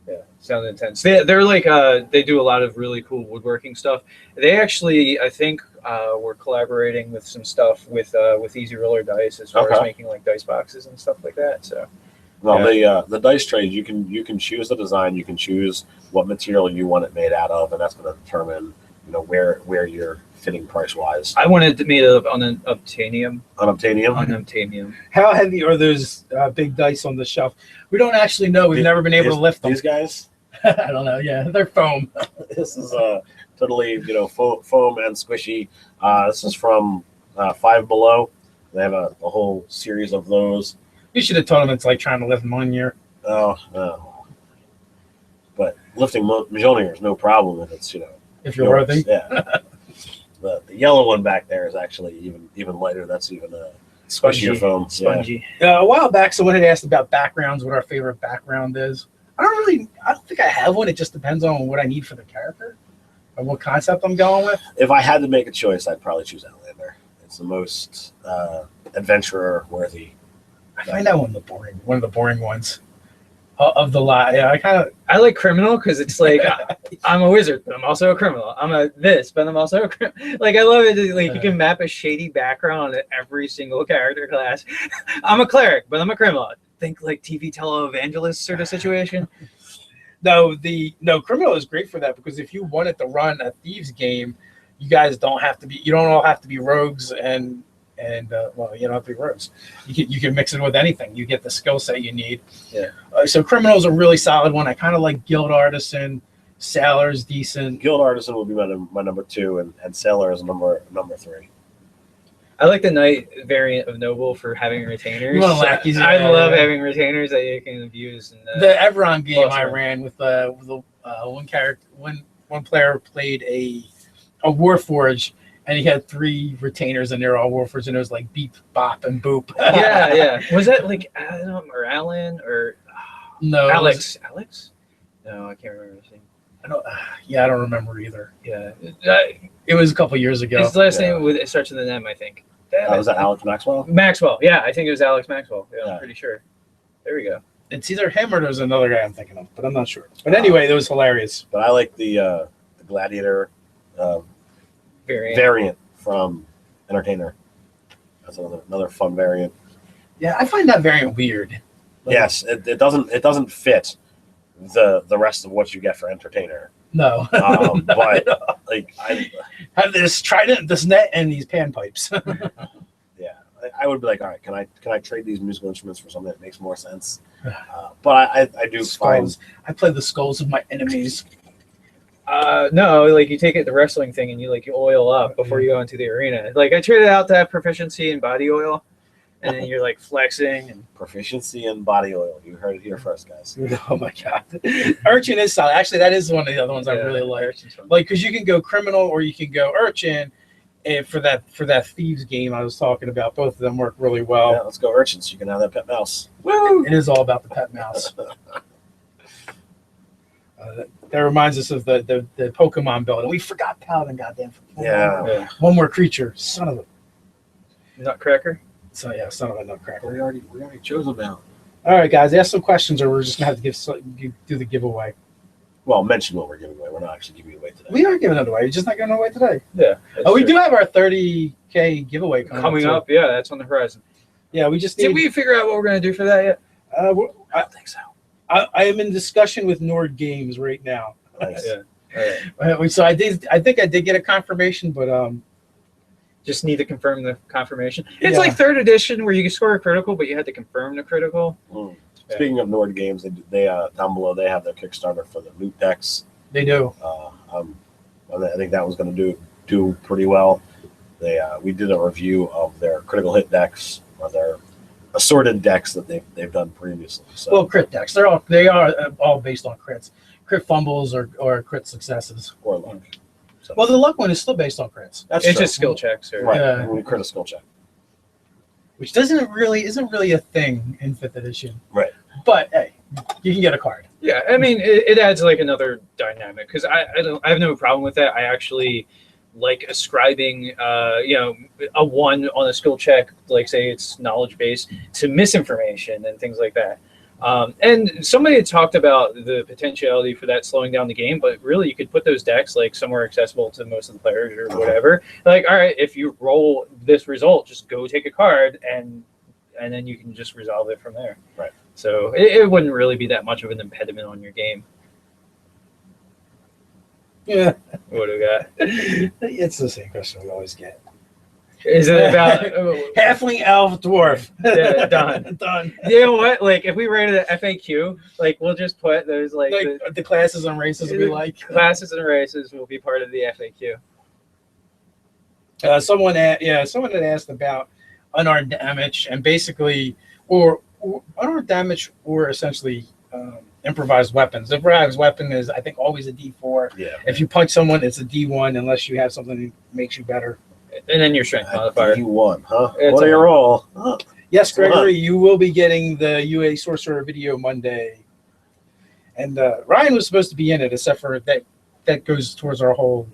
C: Yeah, sounds intense. They're like they do a lot of really cool woodworking stuff. They actually, I think, were collaborating with some stuff with Easy Roller Dice as far as making like dice boxes and stuff like that. So.
A: Well, the dice trays, you can choose the design, you can choose what material you want it made out of, and that's going to determine where you're fitting price wise.
C: I wanted it made on an obtainium.
A: On obtainium.
C: On obtainium.
B: How heavy are those big dice on the shelf? We don't actually know. We've never been able to lift them.
A: These guys?
B: I don't know. Yeah, they're foam.
A: This is totally foam and squishy. This is from Five Below. They have a whole series of those.
B: You should have told them it's like trying to lift Mjolnir.
A: Oh. But lifting Mjolnir is no problem if it's
B: if you're worthy.
A: Yeah. The yellow one back there is actually even lighter. That's even a squishier foam.
C: Spongy.
B: Yeah. A while back, someone had asked about backgrounds, what our favorite background is. I don't think I have one. It just depends on what I need for the character or what concept I'm going with.
A: If I had to make a choice, I'd probably choose Outlander. It's the most adventurer worthy.
B: I find that one of the boring ones of the lot. Yeah,
C: I like criminal because it's like I'm a wizard, but I'm also a criminal. I'm a this, but I'm also a criminal. Like I love it. Like you can map a shady background on every single character class. I'm a cleric, but I'm a criminal. Think like TV televangelist sort of situation.
B: No, criminal is great for that because if you wanted to run a thieves game, you guys don't all have to be rogues and well, you don't have to be rogues. You can mix it with anything. You get the skill set you need.
C: Yeah.
B: So criminal is a really solid one. I kind of like guild artisan. Sailor's decent.
A: Guild artisan will be my number 2, and sailor is number 3.
C: I like the knight variant of noble for having retainers.
B: You want lackeys,
C: I
B: yeah,
C: love
B: yeah.
C: having retainers that you can abuse. And,
B: The Everon game
C: Awesome.
B: I ran with one character, one player played a Warforge, and he had 3 retainers, and they're all Warforges, and it was like beep, bop, and boop.
C: yeah. Was that like Adam or Alan or
B: No,
C: Alex? Alex? No, I can't remember his name.
B: I don't remember either.
C: Yeah,
B: It was a couple years ago.
C: his last name it starts with an M, I think.
A: Was that Alex Maxwell?
C: Maxwell. Yeah, I think it was Alex Maxwell. Yeah,
A: Yeah.
C: I'm pretty sure. There we go.
B: It's either him or there's another guy I'm thinking of, but I'm not sure. But anyway, that was hilarious.
A: But I like the Gladiator variant from Entertainer. That's another fun variant.
B: Yeah, I find that variant weird. Like,
A: Yes, it doesn't fit the rest of what you get for Entertainer.
B: No.
A: But like I
B: Have this trident, this net, and these panpipes.
A: I would be like, all right, can I trade these musical instruments for something that makes more sense? But I do find
B: Skulls. I play the skulls of my enemies.
C: No, like you take it the wrestling thing and you oil up before you go into the arena. Like I traded out to have proficiency in body oil, and then you're like flexing and
A: proficiency in body oil. You heard it here first, guys.
B: Oh my god, Urchin is solid. Actually, that is one of the other ones I really like.
C: Urchin's fun.
B: Like, because you can go criminal or you can go Urchin. And for that thieves game I was talking about, both of them work really well.
A: Yeah, let's go urchins. You can have that pet mouse.
B: Woo! It is all about the pet mouse. That reminds us of the Pokemon build. And we forgot Paladin, goddamn.
A: Yeah.
B: One more creature. Son of a.
C: Nutcracker.
B: So yeah, son of a nutcracker.
A: We already chose them now.
B: All right, guys, ask some questions, or we're just gonna have to do the giveaway.
A: Well, mention what we're giving away. We're not actually giving it away today.
B: We are giving it away. You're just not giving it away today.
C: Yeah.
B: Oh, we do have our 30K giveaway
C: coming
B: too.
C: up. Yeah, that's on the horizon.
B: Yeah, we just
C: Did
B: need.
C: we figure out what we're gonna do for that yet?
A: I don't think so.
B: I am in discussion with Nord Games right now.
A: Nice.
C: Yeah.
B: So I think I did get a confirmation, but
C: Just need to confirm the confirmation. It's
B: Yeah.
C: like 3rd edition where you can score a critical, but you had to confirm the critical.
A: Mm. Speaking of Nord Games, they down below they have their Kickstarter for the loot decks.
B: they do.
A: I think that was going to do pretty well. We did a review of their critical hit decks, or their assorted decks that they've done previously. So
B: Well, crit decks. They are all based on crits, crit fumbles or crit successes.
A: or luck. So,
B: Well, the luck one is still based on crits,
A: that's
C: It's
A: true.
C: just skill checks. Or,
A: Right.
B: Yeah.
A: When we crit a skill check.
B: which isn't really a thing in 5th edition.
A: Right.
B: But hey, you can get a card.
C: Yeah, I mean, it adds like another dynamic because I have no problem with that. I actually like ascribing, a 1 on a skill check, like say it's knowledge based, to misinformation and things like that. And somebody had talked about the potentiality for that slowing down the game, but really you could put those decks like somewhere accessible to most of the players or whatever. Like, all right, if you roll this result, just go take a card and then you can just resolve it from there.
A: Right.
C: So it wouldn't really be that much of an impediment on your game.
B: Yeah,
C: What do we got?
B: it's the same question we always get.
C: Is it about
B: Halfling, elf, dwarf.
C: Yeah, done.
B: Done.
C: You know what? Like if we rated an FAQ, like we'll just put those like
B: The classes and races we like.
C: classes and races will be part of the FAQ.
B: Someone had asked about unarmed damage, and basically, or unarmed damage, or essentially improvised weapons. Improvised weapon is, I think, always a D4.
A: Yeah.
B: If you punch someone, it's a D1 unless you have something that makes you better.
C: And then your strength modifier.
A: You won, huh?
C: It's
A: What are
C: a-
A: your roll? Huh?
B: Yes,
A: Come on.
B: Gregory, you will be getting the UA Sorcerer video Monday. And Ryan was supposed to be in it, except for that goes towards our whole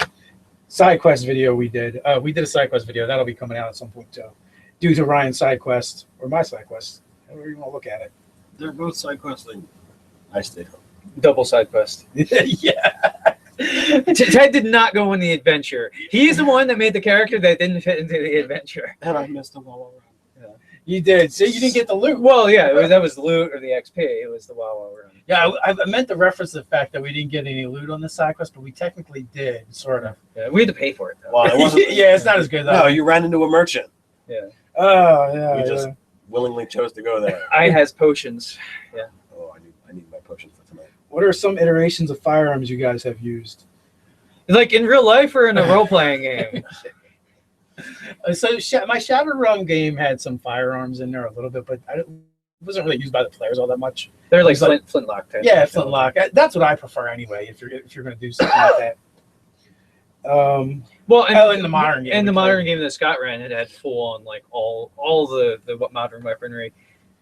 B: side quest video we did. We did a side quest video. That'll be coming out at some point, too. Due to Ryan's side quest, or my side quest, however you want to look at it.
A: They're both side questing. I stayed home.
C: Double side quest.
B: Yeah.
C: Ted did not go on the adventure. He's the one that made the character that didn't fit into the adventure.
A: And I missed them all around.
B: You did. See, you didn't get the loot.
C: Well, yeah, that was the loot or the XP. It was the WoW run.
B: Yeah, I meant to reference the fact that we didn't get any loot on the side quest, but we technically did, sort of.
C: Yeah, we had to pay for it though.
A: Well, it wasn't.
B: Yeah, it's not as good, though.
A: No, you ran into a merchant.
C: Yeah.
B: Oh, yeah.
A: You just willingly chose to go there.
C: I has potions. Yeah.
A: Oh, I need my potion for tonight.
B: What are some iterations of firearms you guys have used?
C: Like in real life or in a role playing game?
B: So my Shadow Realm game had some firearms in there a little bit, but it wasn't really used by the players all that much.
C: They're like flintlock type.
B: Yeah, flintlock. That's what I prefer anyway. If you're going to do something like that.
C: Well,
B: in the modern game,
C: that Scott ran, it had full on like all the modern weaponry.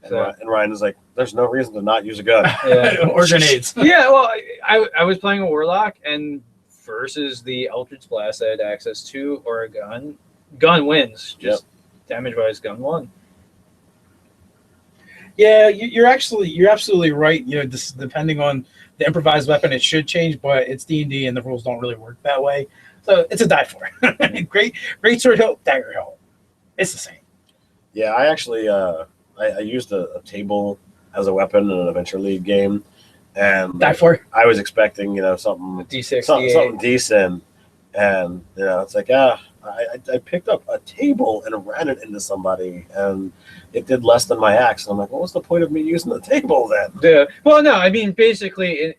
C: So.
A: And Ryan is like, "There's no reason to not use a gun."
C: Yeah.
B: Or grenades.
C: Yeah, well, I was playing a warlock, and versus the Eldritch Blast I had access to, or a gun. Gun wins. Just damage wise, gun won.
B: Yeah, you're absolutely right. You know, depending on the improvised weapon, it should change, but it's D&D, and the rules don't really work that way. So it's a die for. Great sword hilt, dagger hilt. It's the same.
A: Yeah, I actually I used a table as a weapon in an Adventure League game, and
B: Die for.
A: I was expecting something
C: D6,
A: something decent, and it's like I picked up a table and ran it into somebody, and it did less than my axe. And I'm like, what was the point of me using the table then?
C: Yeah. Well, no, I mean basically.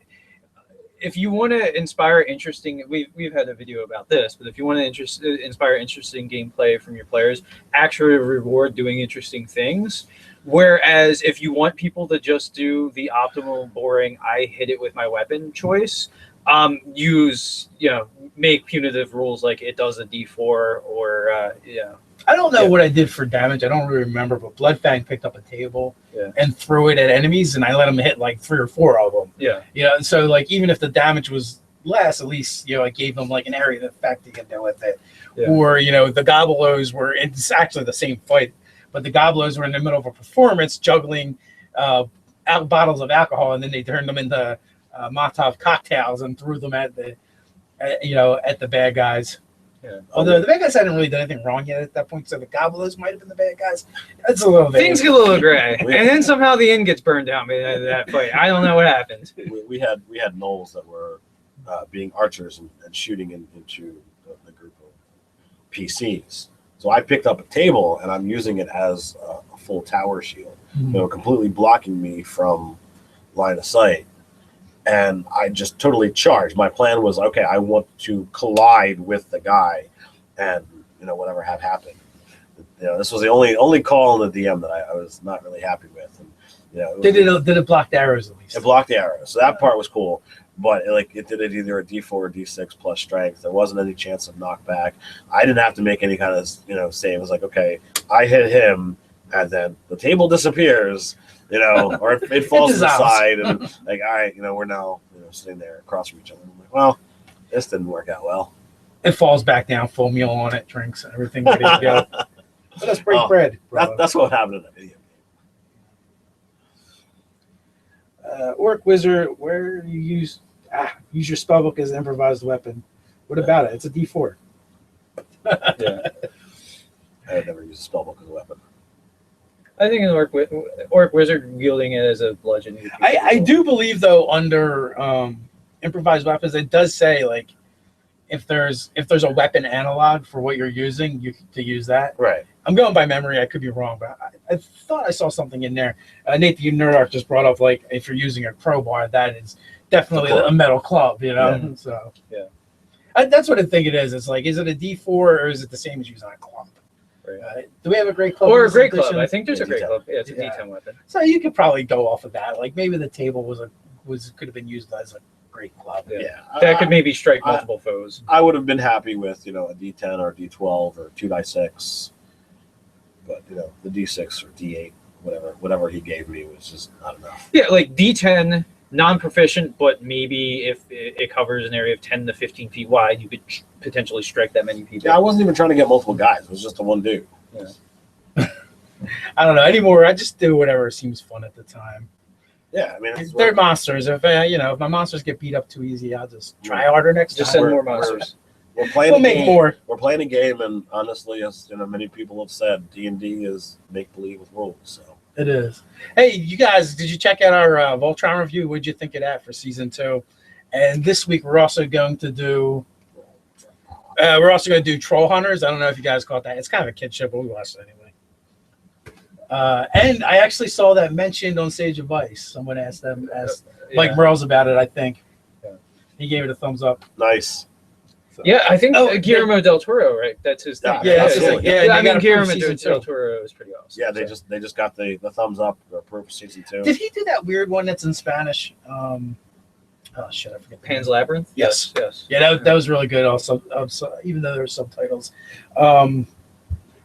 C: If you want to inspire interesting, we've had a video about this, but if you want to inspire interesting gameplay from your players, actually reward doing interesting things. Whereas if you want people to just do the optimal, boring, I hit it with my weapon choice, make punitive rules like it does a D4 or
B: I don't know what I did for damage. I don't really remember, but Bloodfang picked up a table and threw it at enemies, and I let him hit like 3 or 4 of them.
C: Yeah.
B: So like even if the damage was less, at least I gave them like an area of effect he could do with it. Yeah. Or the Goblos were. It's actually the same fight, but the Goblos were in the middle of a performance juggling bottles of alcohol, and then they turned them into Molotov cocktails and threw them at the bad guys. Yeah. Although the bad guys hadn't really done anything wrong yet at that point, so the Gobblers might have been the bad guys. That's a little
C: things get a little gray, and then somehow the inn gets burned down by that fight. I don't know what happened.
A: We had gnolls that were being archers and shooting into the group of PCs. So I picked up a table and I'm using it as a full tower shield, completely blocking me from line of sight. And I just totally charged. My plan was, okay, I want to collide with the guy, and whatever had happened. This was the only call in the DM that I was not really happy with. And
B: did it block the arrows at least?
A: It blocked the arrows, so that part was cool. But it did it either a D4 or D6 plus strength. There wasn't any chance of knockback. I didn't have to make any kind of save. It was like, okay, I hit him, and then the table disappears. Or it falls to the side, and like, all right, we're now sitting there across from each other. I'm like, well, this didn't work out well.
B: It falls back down, full meal on it, drinks, and everything ready to go. Let us break bread.
A: That's what happened in that video.
B: Orc Wizard, where you use your spellbook as an improvised weapon. What about it? It's a D4.
A: Yeah, I had never used a spellbook as a weapon.
C: I think an orc wizard wielding it as a bludgeon.
B: I do believe though under improvised weapons it does say like if there's a weapon analog for what you're using, you to use that.
A: Right.
B: I'm going by memory. I could be wrong, but I thought I saw something in there. Nate, the Nerdarch just brought up like if you're using a crowbar, that is definitely a metal club.
A: Yeah.
B: So
A: yeah,
B: that's what I think it is. It's like, is it a D4 or is it the same as using a club? Right. Do we have a great club?
C: Or a great club? I think there's a great club. Yeah, it's a D10 weapon.
B: So you could probably go off of that. Like maybe the table could have been used as a great club.
A: Yeah.
C: That could maybe strike multiple foes.
A: I would have been happy with a D10 or a D12 or 2d6, but the D6 or D8, whatever he gave me was just not enough.
C: Yeah, like D10. Non-proficient, but maybe if it covers an area of 10 to 15 feet wide, you could potentially strike that many people.
A: Yeah, I wasn't even trying to get multiple guys. It was just a one dude.
C: Yeah.
B: I don't know anymore. I just do whatever seems fun at the time.
A: Yeah, I mean,
B: they're monsters. If if my monsters get beat up too easy, I'll just try harder next time.
C: Just send more monsters.
A: We're playing.
B: We'll make more.
A: We're playing a game, and honestly, as many people have said, D&D is make believe with rules. So.
B: It is. Hey, you guys, did you check out our Voltron review? What did you think of that for season 2? And this week we're also going to do Troll Hunters. I don't know if you guys caught that. It's kind of a kid show, but we watched it anyway. And I actually saw that mentioned on Sage of Vice. Someone asked Mike Merles about it, I think. Yeah. He gave it a thumbs up.
A: Nice.
B: So.
C: Yeah, I think
B: Oh,
C: Guillermo del Toro, right? That's his thing.
A: Yeah,
C: That's his
A: absolutely.
C: thing.
B: Yeah,
C: I
B: they got
C: mean,
B: approved
C: Guillermo
B: season
C: del
B: 2.
C: Toro is pretty awesome.
A: Yeah,
C: so.
A: they just got the thumbs up or approved for season 2.
B: Did he do that weird one that's in Spanish? Oh shit, I forget. the
C: Pan's
B: name.
C: Labyrinth.
B: Yes.
C: Yes.
B: Yeah, that was really good. Also, even though there's subtitles.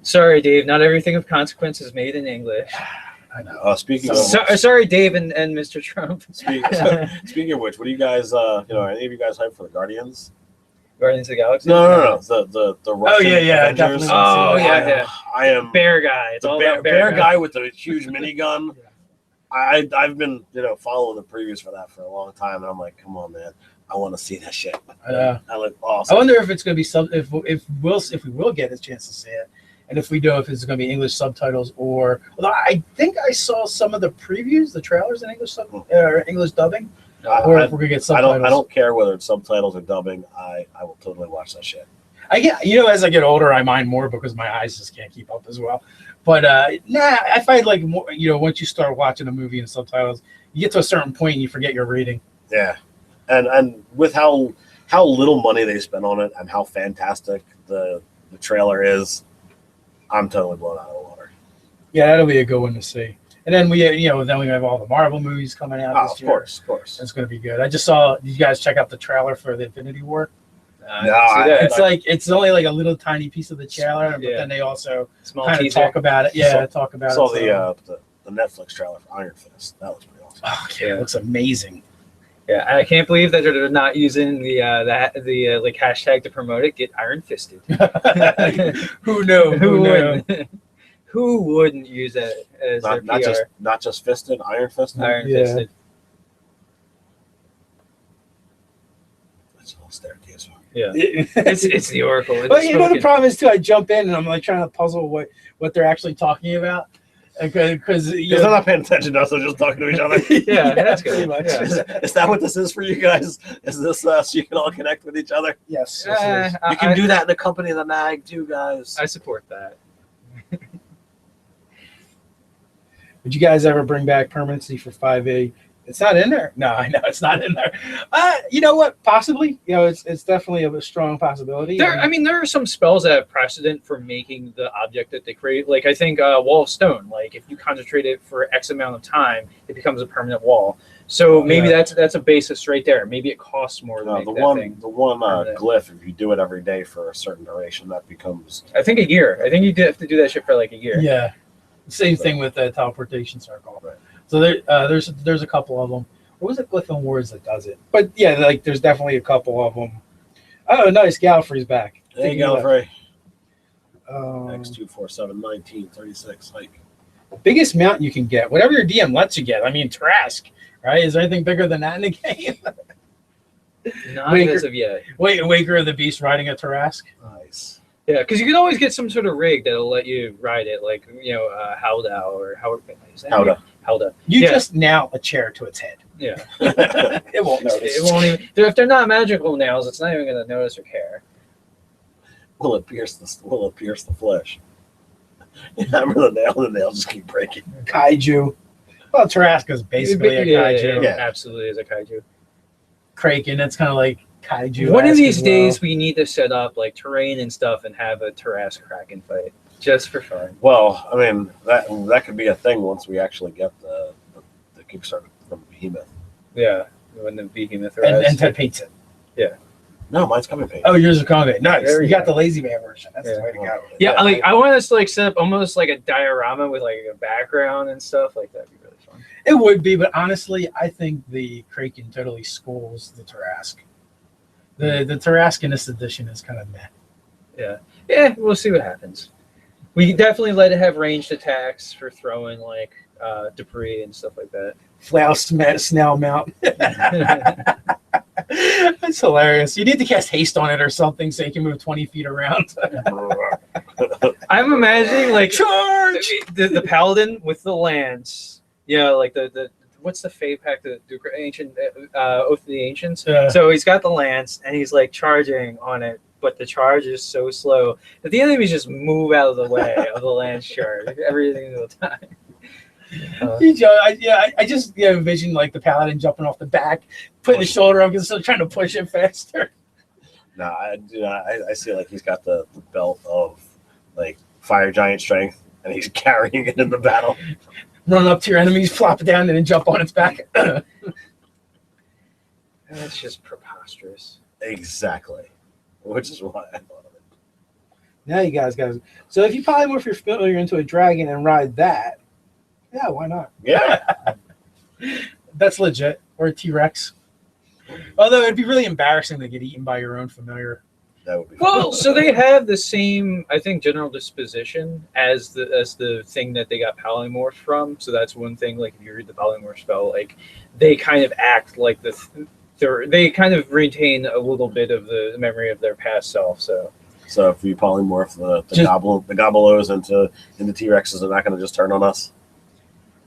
C: Sorry, Dave. Not everything of consequence is made in English.
B: I know.
A: Speaking
C: Sorry, Dave and Mr. Trump.
A: speaking of which, what do you guys are any of you guys hyped for the Guardians?
C: Guardians of the Galaxy.
A: No. The Russian
B: yeah,
A: Avengers.
B: definitely.
C: Oh yeah.
A: I am
C: Bear guy. It's
A: the
C: all
A: bear,
C: about bear
A: guy with the huge minigun. I've been following the previews for that for a long time, and I'm like, come on, man, I want to see that shit. I look awesome.
B: I wonder if it's going to be if we will get a chance to see it, and if we do, if it's going to be English subtitles or. Although I think I saw some of the previews, the trailers in English English dubbing, or if we're going to get subtitles.
A: I don't care whether it's subtitles or dubbing. I will totally watch that shit.
B: I get, as I get older, I mind more because my eyes just can't keep up as well. But I find like more, once you start watching a movie in subtitles, you get to a certain point and you forget your reading.
A: Yeah, and with how little money they spent on it and how fantastic the trailer is, I'm totally blown out of the water.
B: Yeah, that'll be a good one to see. And then we have all the Marvel movies coming out this year.
A: Of course.
B: It's going to be good. I just saw. Did you guys check out the trailer for the Infinity War? It's only like a little tiny piece of the trailer, but then they also kind of talk about it. Yeah, talk about
A: saw
B: it.
A: The Netflix trailer for Iron Fist. That was pretty awesome.
B: Oh, yeah, it looks amazing.
C: Yeah, I can't believe that they're not using the like hashtag to promote it. Get Iron Fisted.
B: Who knew?
C: Who wouldn't? Who wouldn't use that as their PR?
A: Not just fisted, Iron Fisted.
C: Iron Fisted.
A: That's a little staircase.
C: Yeah, it's the Oracle.
B: But the problem is too. I jump in and I'm like trying to puzzle what they're actually talking about. Because
A: they're not paying attention to us, they're just talking to each other.
C: Yeah, that's good.
A: Yeah. Is that what this is for you guys? Is this so you can all connect with each other?
B: Yes.
A: You can do that in the company of the MAG too, guys.
C: I support that.
B: Would you guys ever bring back permanency for 5A? It's not in there. No, I know it's not in there. You know what? Possibly. It's definitely a strong possibility.
C: There are some spells that have precedent for making the object that they create. Like I think Wall of Stone. Like if you concentrate it for X amount of time, it becomes a permanent wall. So maybe that's a basis right there. Maybe it costs more to make that thing.
A: The one glyph, if you do it every day for a certain duration, that becomes.
C: I think a year. I think you have to do that shit for like a year.
B: Yeah. Same thing with the teleportation circle.
A: Right.
B: So there's a couple of them. Or was it Glyph and Words that does it? But yeah, like there's definitely a couple of them. Oh, nice. Gallifrey's back.
A: Hey, Gallifrey.
B: X2,
A: 4, 7, 19, 36. Hike.
B: Biggest mount you can get. Whatever your DM lets you get. I mean, Trask, right? Is there anything bigger than that in the game?
C: Not as of yet.
B: Waker of the Beast riding a Trask.
A: Nice.
C: Yeah, because you can always get some sort of rig that'll let you ride it, like Howda or Howda.
B: You just nail a chair to its head.
C: Yeah,
B: it won't notice.
C: It won't even. If they're not magical nails, it's not even going to notice or care.
A: Will it pierce the flesh? Remember the nails just keep breaking.
B: Kaiju. Well, Trask is basically a kaiju.
C: Yeah, absolutely is a kaiju.
B: Kraken, it's kind of like kaiju.
C: One of these days, we need to set up like terrain and stuff and have a Tarrasque Kraken fight just for fun.
A: Well, I mean that could be a thing once we actually get the Kickstarter from Behemoth.
C: Yeah, when the Behemoth
B: and Ted paints it.
C: Yeah.
A: No, mine's coming painted.
B: Oh, yours are coming. Nice.
C: There
B: you got the lazy man version. That's the way to go.
C: Yeah, I want us to like set up almost like a diorama with like a background and stuff like that. Would be really fun.
B: It would be, but honestly, I think the Kraken totally schools the Tarrasque. The Tarrasque in this edition is kind of meh.
C: Yeah, we'll see what happens. We definitely let it have ranged attacks for throwing like debris and stuff like that.
B: Flail snail mount. That's hilarious. You need to cast haste on it or something so you can move 20 feet around.
C: I'm imagining like
B: charge
C: the paladin with the lance. Yeah, like the what's the Fey Pact, the ancient Oath of the Ancients. So he's got the lance and he's like charging on it, but the charge is so slow that the enemies just move out of the way of the lance charge every single time.
B: I just envision like the paladin jumping off the back, putting his shoulder up and still trying to push it faster.
A: No, I see like he's got the belt of like fire giant strength, and he's carrying it in the battle.
B: Run up to your enemies, flop it down, and then jump on its back.
C: That's just preposterous.
A: Exactly, which is why I thought of it.
B: Now you guys. So if you polymorph your familiar into a dragon and ride that, yeah, why not?
A: Yeah,
B: That's legit. Or a T-Rex. Although it'd be really embarrassing to get eaten by your own familiar.
A: that would be
C: Well, so they have the same, I think, general disposition as the thing that they got polymorphed from. So that's one thing. Like if you read the polymorph spell, like they kind of act like they kind of retain a little bit of the memory of their past self. So
A: if we polymorph the Goblins into T-Rexes, they're not going to just turn on us.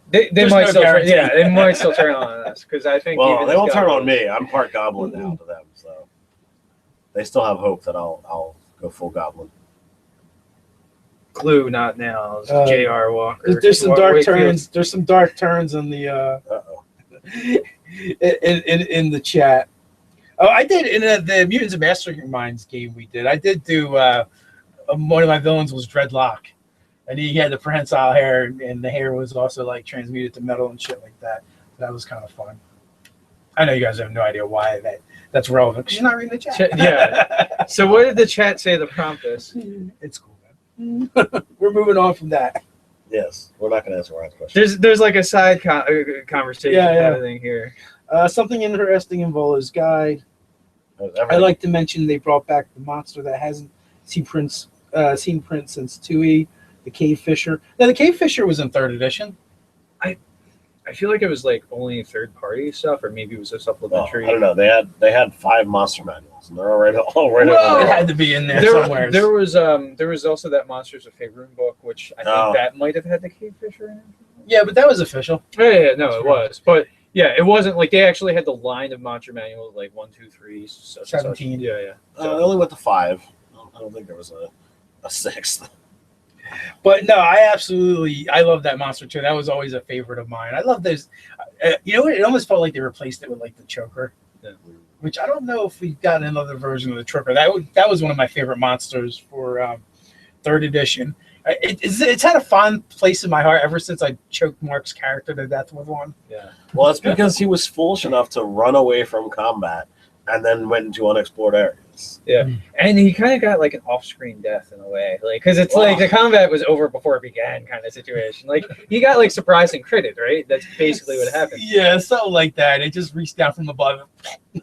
C: they
B: There's
C: might
B: no
C: still
B: guarantee.
C: they might still turn on us because I think
A: Well,
C: even
A: they
C: as
A: won't turn on
C: Goblins-
A: me. I'm part Goblin now to them, so they still have hope that I'll go full Goblin.
C: Clue, not now. It's J.R. Walker.
B: There's some dark
C: Wakefield.
B: turns. There's some dark turns in the
A: Uh-oh.
B: in the chat. Oh, I did in the Mutants and Masterminds game we did. I did do one of my villains was Dreadlock, and he had the prehensile hair, and the hair was also like transmuted to metal and shit like that. That was kind of fun. I know you guys have no idea why that's relevant because you're not reading the chat.
C: Yeah. So what did the chat say the prompt is?
B: It's cool, man. We're moving on from that.
A: Yes, we're not going to answer Ryan's question.
C: There's like a side conversation
B: Yeah,
C: kind of thing here.
B: Something interesting in Vola's guide. I like to mention they brought back the monster that hasn't seen print since 2E, the Cave Fisher. Now the Cave Fisher was in 3rd edition.
C: I feel like it was like only third party stuff, or maybe it was a
A: Well,
C: supplementary.
A: I don't know. They had 5 monster manuals, and they're all right
B: Well,
A: over
B: it
A: there.
B: had to be in there
C: There
B: somewhere.
C: was also that Monsters of Faerun book, which I think that might have had the Cave Fisher in it.
B: Yeah, but that was official.
C: Yeah, no, it was, but yeah, it wasn't like they actually had the line of monster manuals like 1, 2, 3, such and such.
B: 17.
C: Yeah.
A: I only went to 5. I don't think there was a 6th.
B: But no, I love that monster too. That was always a favorite of mine. I love those. You know what? It almost felt like they replaced it with like the choker,
C: Yeah.
B: which I don't know if we've gotten another version of the choker. That was one of my favorite monsters for 3rd edition. It's had a fond place in my heart ever since I choked Mark's character to death with one.
C: Yeah.
A: Well, it's because he was foolish enough to run away from combat and then went into unexplored areas.
C: Yeah, and he kind of got like an off-screen death in a way, like because it's like the combat was over before it began, kind of situation. Like he got like surprised and critted, right? That's basically what happened.
B: Yeah, something like that. It just reached down from above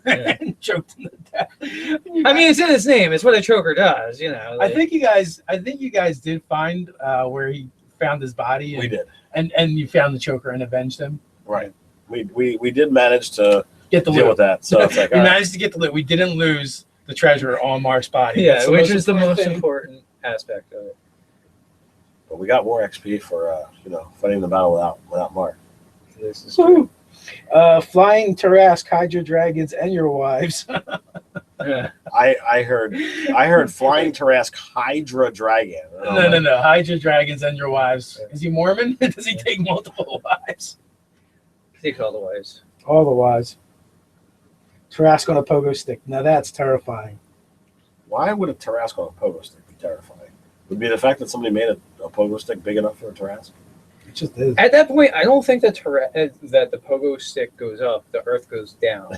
B: and choked him to death.
C: I mean, it's in his name. It's what a choker does, you know.
B: I think you guys did find where he found his body. And,
A: We did.
B: and you found the choker and avenged him.
A: Right. We did manage to
B: Get the
A: deal
B: loot.
A: with that. So it's like,
B: We
A: all right.
B: managed to get the loot. We didn't lose the treasure on Mark's body.
C: Yeah,
B: That's
C: which is the most
B: thing.
C: important aspect of it.
A: But we got more XP for fighting the battle without Mark.
C: This is
B: Woo. Flying Tarrasque, Hydra Dragons, and your wives.
C: yeah.
A: I heard flying Tarrasque Hydra Dragon.
B: No. Hydra Dragons and your wives. Is he Mormon? Does he take multiple wives?
C: Take all the ways.
B: All the wives. Tarrasque on a pogo stick. Now that's terrifying.
A: Why would a Tarrasque on a pogo stick be terrifying? Would be the fact that somebody made a pogo stick big enough for a Tarrasque.
B: It just is.
C: At that point, I don't think that the pogo stick goes up, the earth goes down.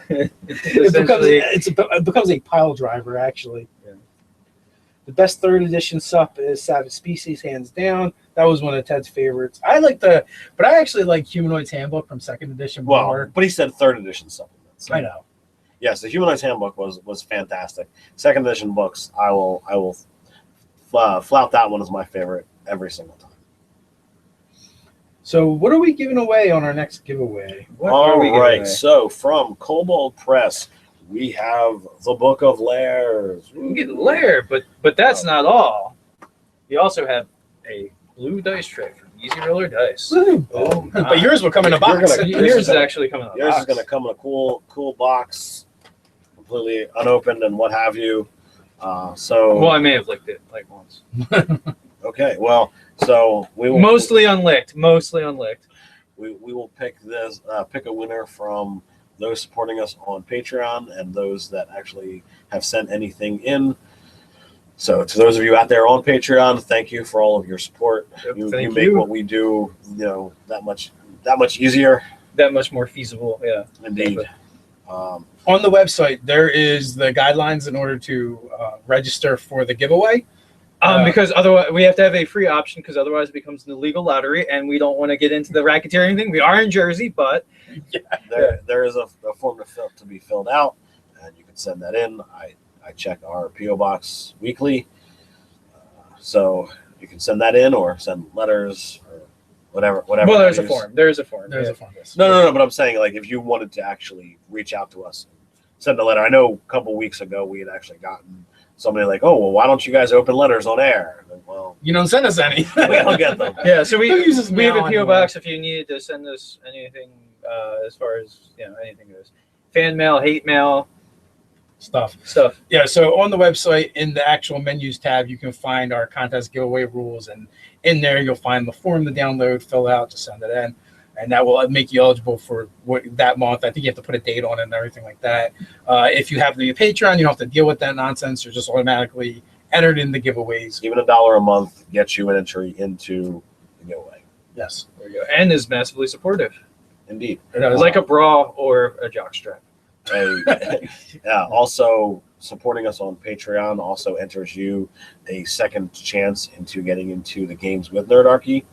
B: It becomes a pile driver, actually.
C: Yeah.
B: The best 3rd edition sup is Savage Species, hands down. That was one of Ted's favorites. I actually like Humanoid's Handbook from 2nd edition
A: Well,
B: more.
A: but he said 3rd edition supplements.
B: I know.
A: Yes, the Humanoid's Handbook was fantastic. 2nd edition books, I will flout that one as my favorite every single time.
B: So what are we giving away on our next giveaway?
C: What are we
A: All
C: giving
A: right,
C: away?
A: so from Kobold Press, we have the Book of Lairs.
C: You can get Lair, but that's not all. You also have a blue dice tray from Easy Roller Dice.
A: Oh,
B: But yours will come in a
A: You're
B: box.
A: gonna-
C: Yours is actually coming out.
A: Yours is going to come in a cool box, completely unopened and what have you.
C: Well, I may have licked it like once.
A: Okay, well, so we will
C: Mostly unlicked. Mostly unlicked.
A: we will pick a winner from those supporting us on Patreon and those that actually have sent anything in. So to those of you out there on Patreon, thank you for all of your support.
C: Yep,
A: you make what we do, that much easier.
C: That much more feasible. Yeah.
A: Indeed.
B: On the website, there is the guidelines in order to register for the giveaway.
C: Because otherwise we have to have a free option, because otherwise it becomes an illegal lottery, and we don't want to get into the racketeering thing. We are in Jersey, but
A: there is a form to be filled out, and you can send that in. I check our PO box weekly, so you can send that in or send letters or whatever.
C: Well, there's a form. There's a form.
B: Yes.
A: No. But I'm saying, like, if you wanted to actually reach out to us, send a letter. I know a couple weeks ago we had actually gotten somebody like, oh, well, why don't you guys open letters on air? And, well,
B: you don't send us any.
A: we don't get them.
C: Yeah, so we have a
B: mail
C: PO
B: anyway.
C: box if you needed to send us anything, as far as anything goes. Fan mail, hate mail,
B: stuff. Yeah, so on the website, in the actual menus tab, you can find our contest giveaway rules, and in there you'll find the form to download, fill out, to send it in, and that will make you eligible for that month. I think you have to put a date on it and everything like that. If you have to be a Patreon, you don't have to deal with that nonsense. You're just automatically entered in the giveaways.
A: Even $1 a month gets you an entry into the giveaway.
B: Yes.
C: there you go, and is massively supportive,
A: Indeed.
C: like a bra or a jockstrap.
A: Yeah. Also, supporting us on Patreon also enters you a second chance into getting into the games with Nerdarchy.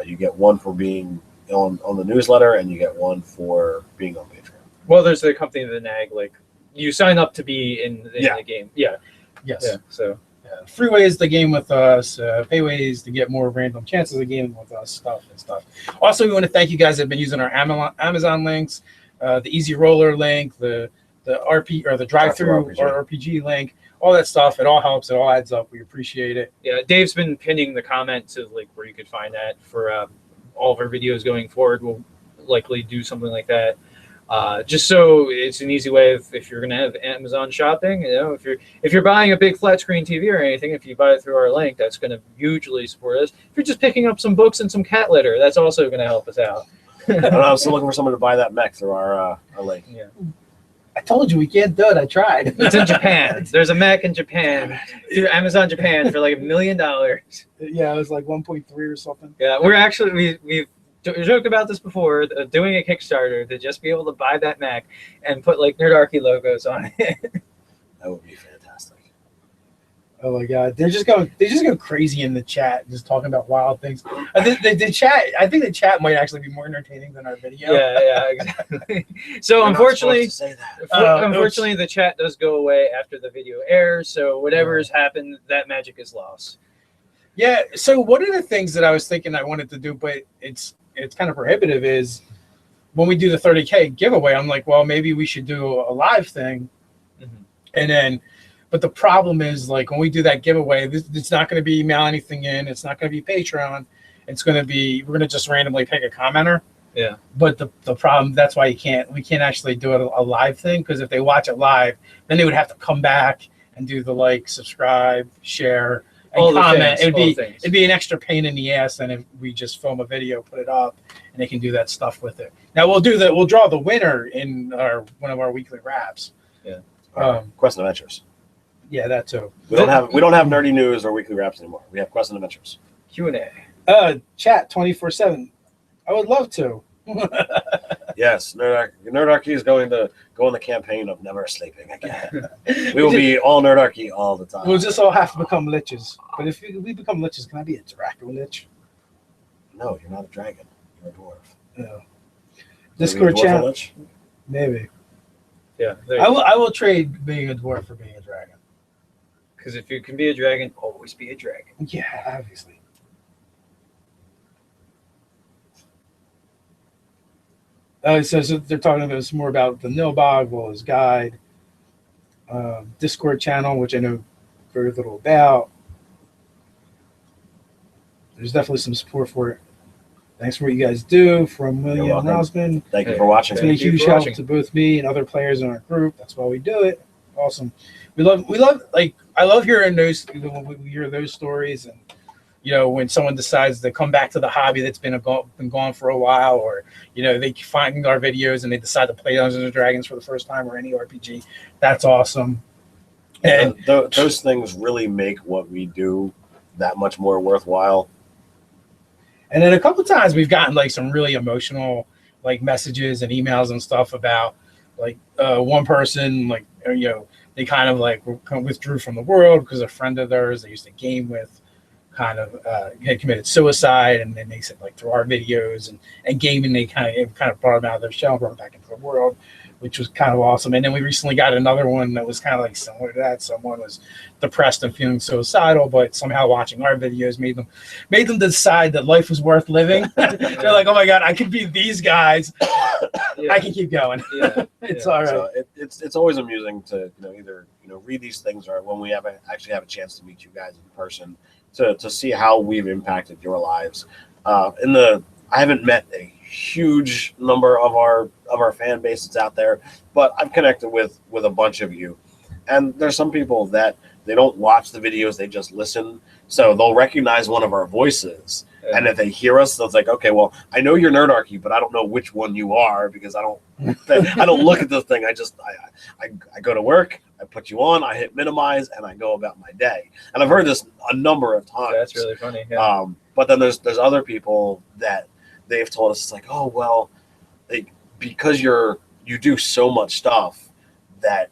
A: You get one for being on the newsletter, and you get one for being on Patreon.
C: Well, there's the company of the nag, like you sign up to be in the game. Yeah.
B: Yes.
C: Yeah. So
B: Free ways to game with us, pay ways to get more random chances of gaming with us, stuff. Also, we want to thank you guys that have been using our Amazon links, the Easy Roller link, the RP or the drive-through or RPG link, all that stuff. It all helps. It all adds up. We appreciate it.
C: yeah, Dave's been pinning the comments of like where you could find that for all of our videos going forward. We'll likely do something like that. Just so it's an easy way if you're going to have Amazon shopping, if you're buying a big flat screen TV or anything, if you buy it through our link, that's going to hugely support us. If you're just picking up some books and some cat litter, that's also going to help us out.
A: I don't know, I'm still looking for someone to buy that mech through our link.
C: Yeah.
B: I told you we can't do it. I tried.
C: It's in Japan. There's a mech in Japan, through Amazon Japan, for like $1 million.
B: Yeah, it was like 1.3 or something.
C: Yeah, we're actually we've joked about this before, doing a Kickstarter to just be able to buy that Mac and put like Nerdarchy logos on it.
A: That would be fantastic.
B: Oh my god, they just go crazy in the chat, just talking about wild things. I think the chat might actually be more entertaining than our video.
C: Yeah, exactly. So
A: We're not
C: unfortunately,
A: supposed to say that.
C: unfortunately, the chat does go away after the video airs. So whatever has happened, that magic is lost.
B: Yeah. So one of the things that I was thinking I wanted to do, but it's kind of prohibitive, is when we do the 30K giveaway, I'm like, well, maybe we should do a live thing, and then. But the problem is, like, when we do that giveaway, it's not going to be email anything in. It's not going to be Patreon. It's going to be, we're going to just randomly pick a commenter.
C: Yeah.
B: But the problem, that's why we can't actually do it a live thing, because if they watch it live, then they would have to come back and do the like, subscribe, share, and
C: all
B: comment.
C: It'd
B: It'd be an extra pain in the ass than if we just film a video, put it up, and they can do that stuff with it. Now we'll draw the winner in one of our weekly wraps.
C: Yeah.
A: Quest and Adventures.
B: Yeah, that too.
A: We don't have nerdy news or weekly wraps anymore. We have Quest and Adventures.
C: Q&A.
B: Chat 24/7. I would love to.
A: Yes, Nerdarchy is going to go on the campaign of never sleeping again. We will be all Nerdarchy all the time.
B: We'll just all have to become liches. But if we become liches, can I be a Draco lich?
A: No, you're not a dragon. You're a dwarf.
B: No.
A: Maybe
B: Discord
A: a dwarf
B: chat.
A: lich?
B: Maybe.
C: Yeah.
B: I will trade being a dwarf for being a dragon.
C: Because if you can be a dragon, always be a dragon.
B: Yeah, obviously. So they're talking to us more about the Nilbog, Waller's Guide, Discord channel, which I know very little about. There's definitely some support for it. Thanks for what you guys do. From William
A: welcome.
B: Osmond.
A: Thank you for watching.
B: It's been a
C: Thank you
B: huge
C: for
B: help
C: watching.
B: to both me and other players in our group. That's why we do it. Awesome. We love like I love hearing those when we hear those stories, and you know, when someone decides to come back to the hobby that's been gone for a while, or, you know, they find our videos and they decide to play Dungeons and Dragons for the first time or any RPG. That's awesome. And
A: those things really make what we do that much more worthwhile.
B: And then a couple of times we've gotten like some really emotional like messages and emails and stuff about like one person, like, you know, they kind of like withdrew from the world because a friend of theirs they used to game with kind of had committed suicide, and then they said like through our videos and gaming they kind of brought them out of their shell, brought them back into the world, which was kind of awesome. And then we recently got another one that was kind of like similar to that. Someone was depressed and feeling suicidal, but somehow watching our videos made them decide that life was worth living. They're like, oh my God, I could be these guys. Yeah. I can keep going.
C: Yeah.
B: It's all right.
A: So it's always amusing to either read these things, or when we actually have a chance to meet you guys in person to see how we've impacted your lives. I haven't met a huge number of our fan base that's out there, but I've connected with a bunch of you, and there's some people that they don't watch the videos, they just listen, so they'll recognize one of our voices. Yeah. And if they hear us, they'll like, okay, well, I know you're Nerdarchy, but I don't know which one you are because I don't look at this thing. I go to work, I put you on, I hit minimize, and I go about my day. And I've heard this a number of times.
C: That's really funny. Yeah.
A: But then there's other people that they've told us, it's like, oh, well, because you do so much stuff that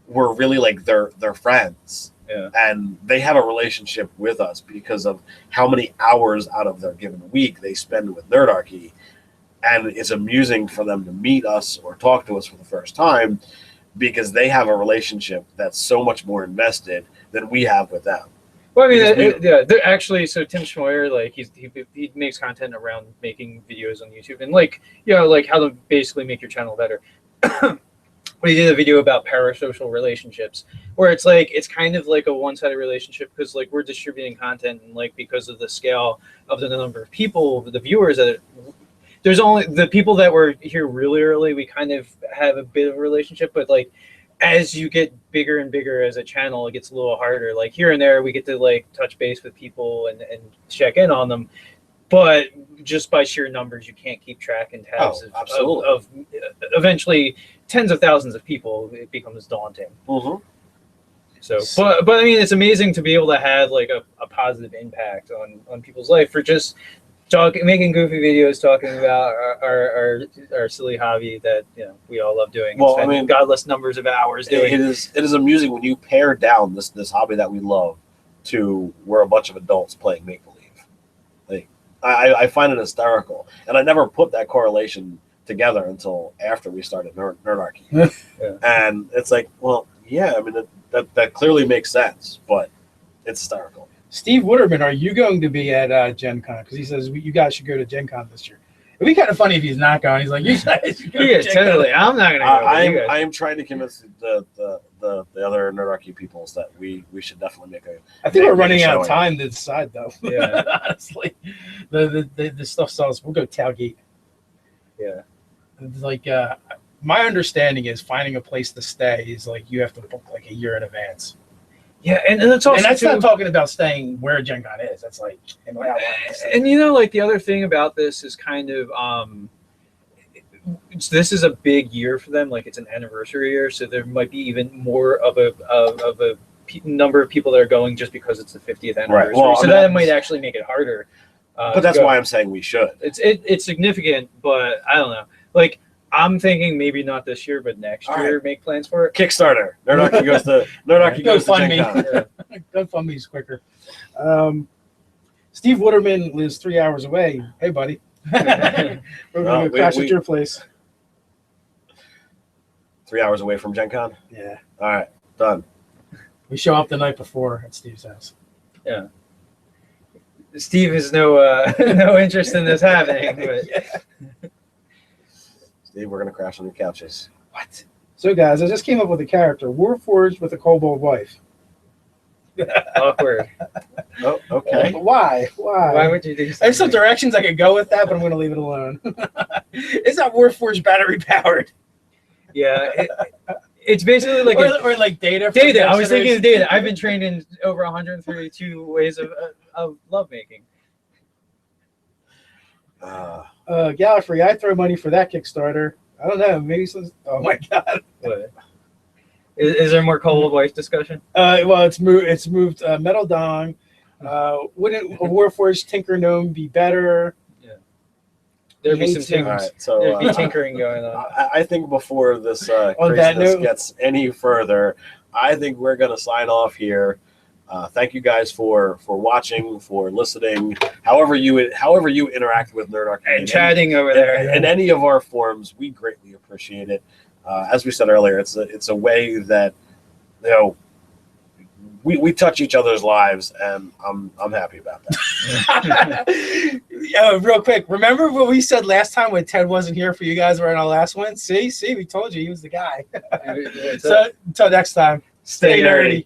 A: we're really like their friends. Yeah. And they have a relationship with us because of how many hours out of their given week they spend with Nerdarchy. And it's amusing for them to meet us or talk to us for the first time because they have a relationship that's so much more invested than we have with them.
C: Well, I mean, they're actually, so Tim Schmoyer, like he makes content around making videos on YouTube and like how to basically make your channel better. But he did a video about parasocial relationships, where it's kind of like a one-sided relationship because like we're distributing content and like because of the scale of the number of people, the viewers there's only the people that were here really early. We kind of have a bit of a relationship, but like as you get bigger and bigger as a channel, it gets a little harder. Like here and there, we get to like touch base with people and check in on them. But just by sheer numbers, you can't keep track and tabs of eventually tens of thousands of people. It becomes daunting. Mm-hmm. So, but I mean, it's amazing to be able to have like a positive impact on people's life for just making goofy videos, talking about our silly hobby that we all love doing.
A: Well, I mean,
C: godless numbers of hours doing.
A: It is amusing when you pare down this hobby that we love to we're a bunch of adults playing make believe. Like I find it hysterical, and I never put that correlation together until after we started Nerdarchy. Yeah. And it's like, well, yeah, I mean that clearly makes sense, but it's hysterical.
B: Steve Wooderman, are you going to be at Gen Con? Because he says you guys should go to Gen Con this year. It'd be kind of funny if he's not going. He's like, you guys should go to Gen
C: totally. Con. I'm not going to go.
A: I am trying to convince the other Nerdarchy peoples that we should definitely make a.
B: I think we're running out of time to decide, though. Yeah, honestly, the stuff sells. We'll go Tailgate.
C: Yeah,
B: like my understanding is finding a place to stay is like you have to book like a year in advance.
C: Yeah, and it's also
B: that's not talking about staying where Gen Con is. That's like
C: and like the other thing about this is kind of this is a big year for them. Like it's an anniversary year, so there might be even more of a number of people that are going just because it's the 50th anniversary. Right. Well, so that might actually make it harder.
A: But that's why I'm saying we should.
C: It's significant, but I don't know. Like I'm thinking maybe not this year, but next year. Right. Make plans for it.
A: Kickstarter. Nerdarchy goes to Gen Con.
B: GoFundMe's quicker. Steve Wooderman lives 3 hours away. Hey, buddy. We're going to crash at your place.
A: 3 hours away from Gen Con?
B: Yeah.
A: All right. Done.
B: We show up the night before at Steve's house.
C: Yeah. Steve has no interest in this happening. But.
A: Yeah. Steve, we're going to crash on your couches.
B: What? So, guys, I just came up with a character. Warforged with a kobold wife.
C: Awkward.
A: Oh, okay.
B: Why?
C: Why would you do something?
B: There's some directions I could go with that, but I'm going to leave it alone. It's not Warforged battery powered.
C: Yeah. It's basically like
B: or like data.
C: data. I was thinking of data. I've been trained in over 132 ways of lovemaking.
B: Gallifrey, I throw money for that Kickstarter. I don't know. Maybe some. Oh my god.
C: What? Is there more cold wife discussion?
B: Well, it's moved. Metal Dong. Wouldn't a Warforged Tinker Gnome be better?
C: Yeah. There'd be some
B: Hates him.
A: All right, so
C: There'd be tinkering going on.
A: I think before this
B: On that
A: craziness
B: note-
A: gets any further, I think we're going to sign off here. Thank you guys for watching, for listening, however you interact with Nerdarchy
C: And chatting over there.
A: in any of our forums. We greatly appreciate it. As we said earlier, it's a way that we touch each other's lives, and I'm happy about that.
B: Real quick, remember what we said last time when Ted wasn't here for you guys were on our last one? See, we told you he was the guy. So until next time, stay nerdy.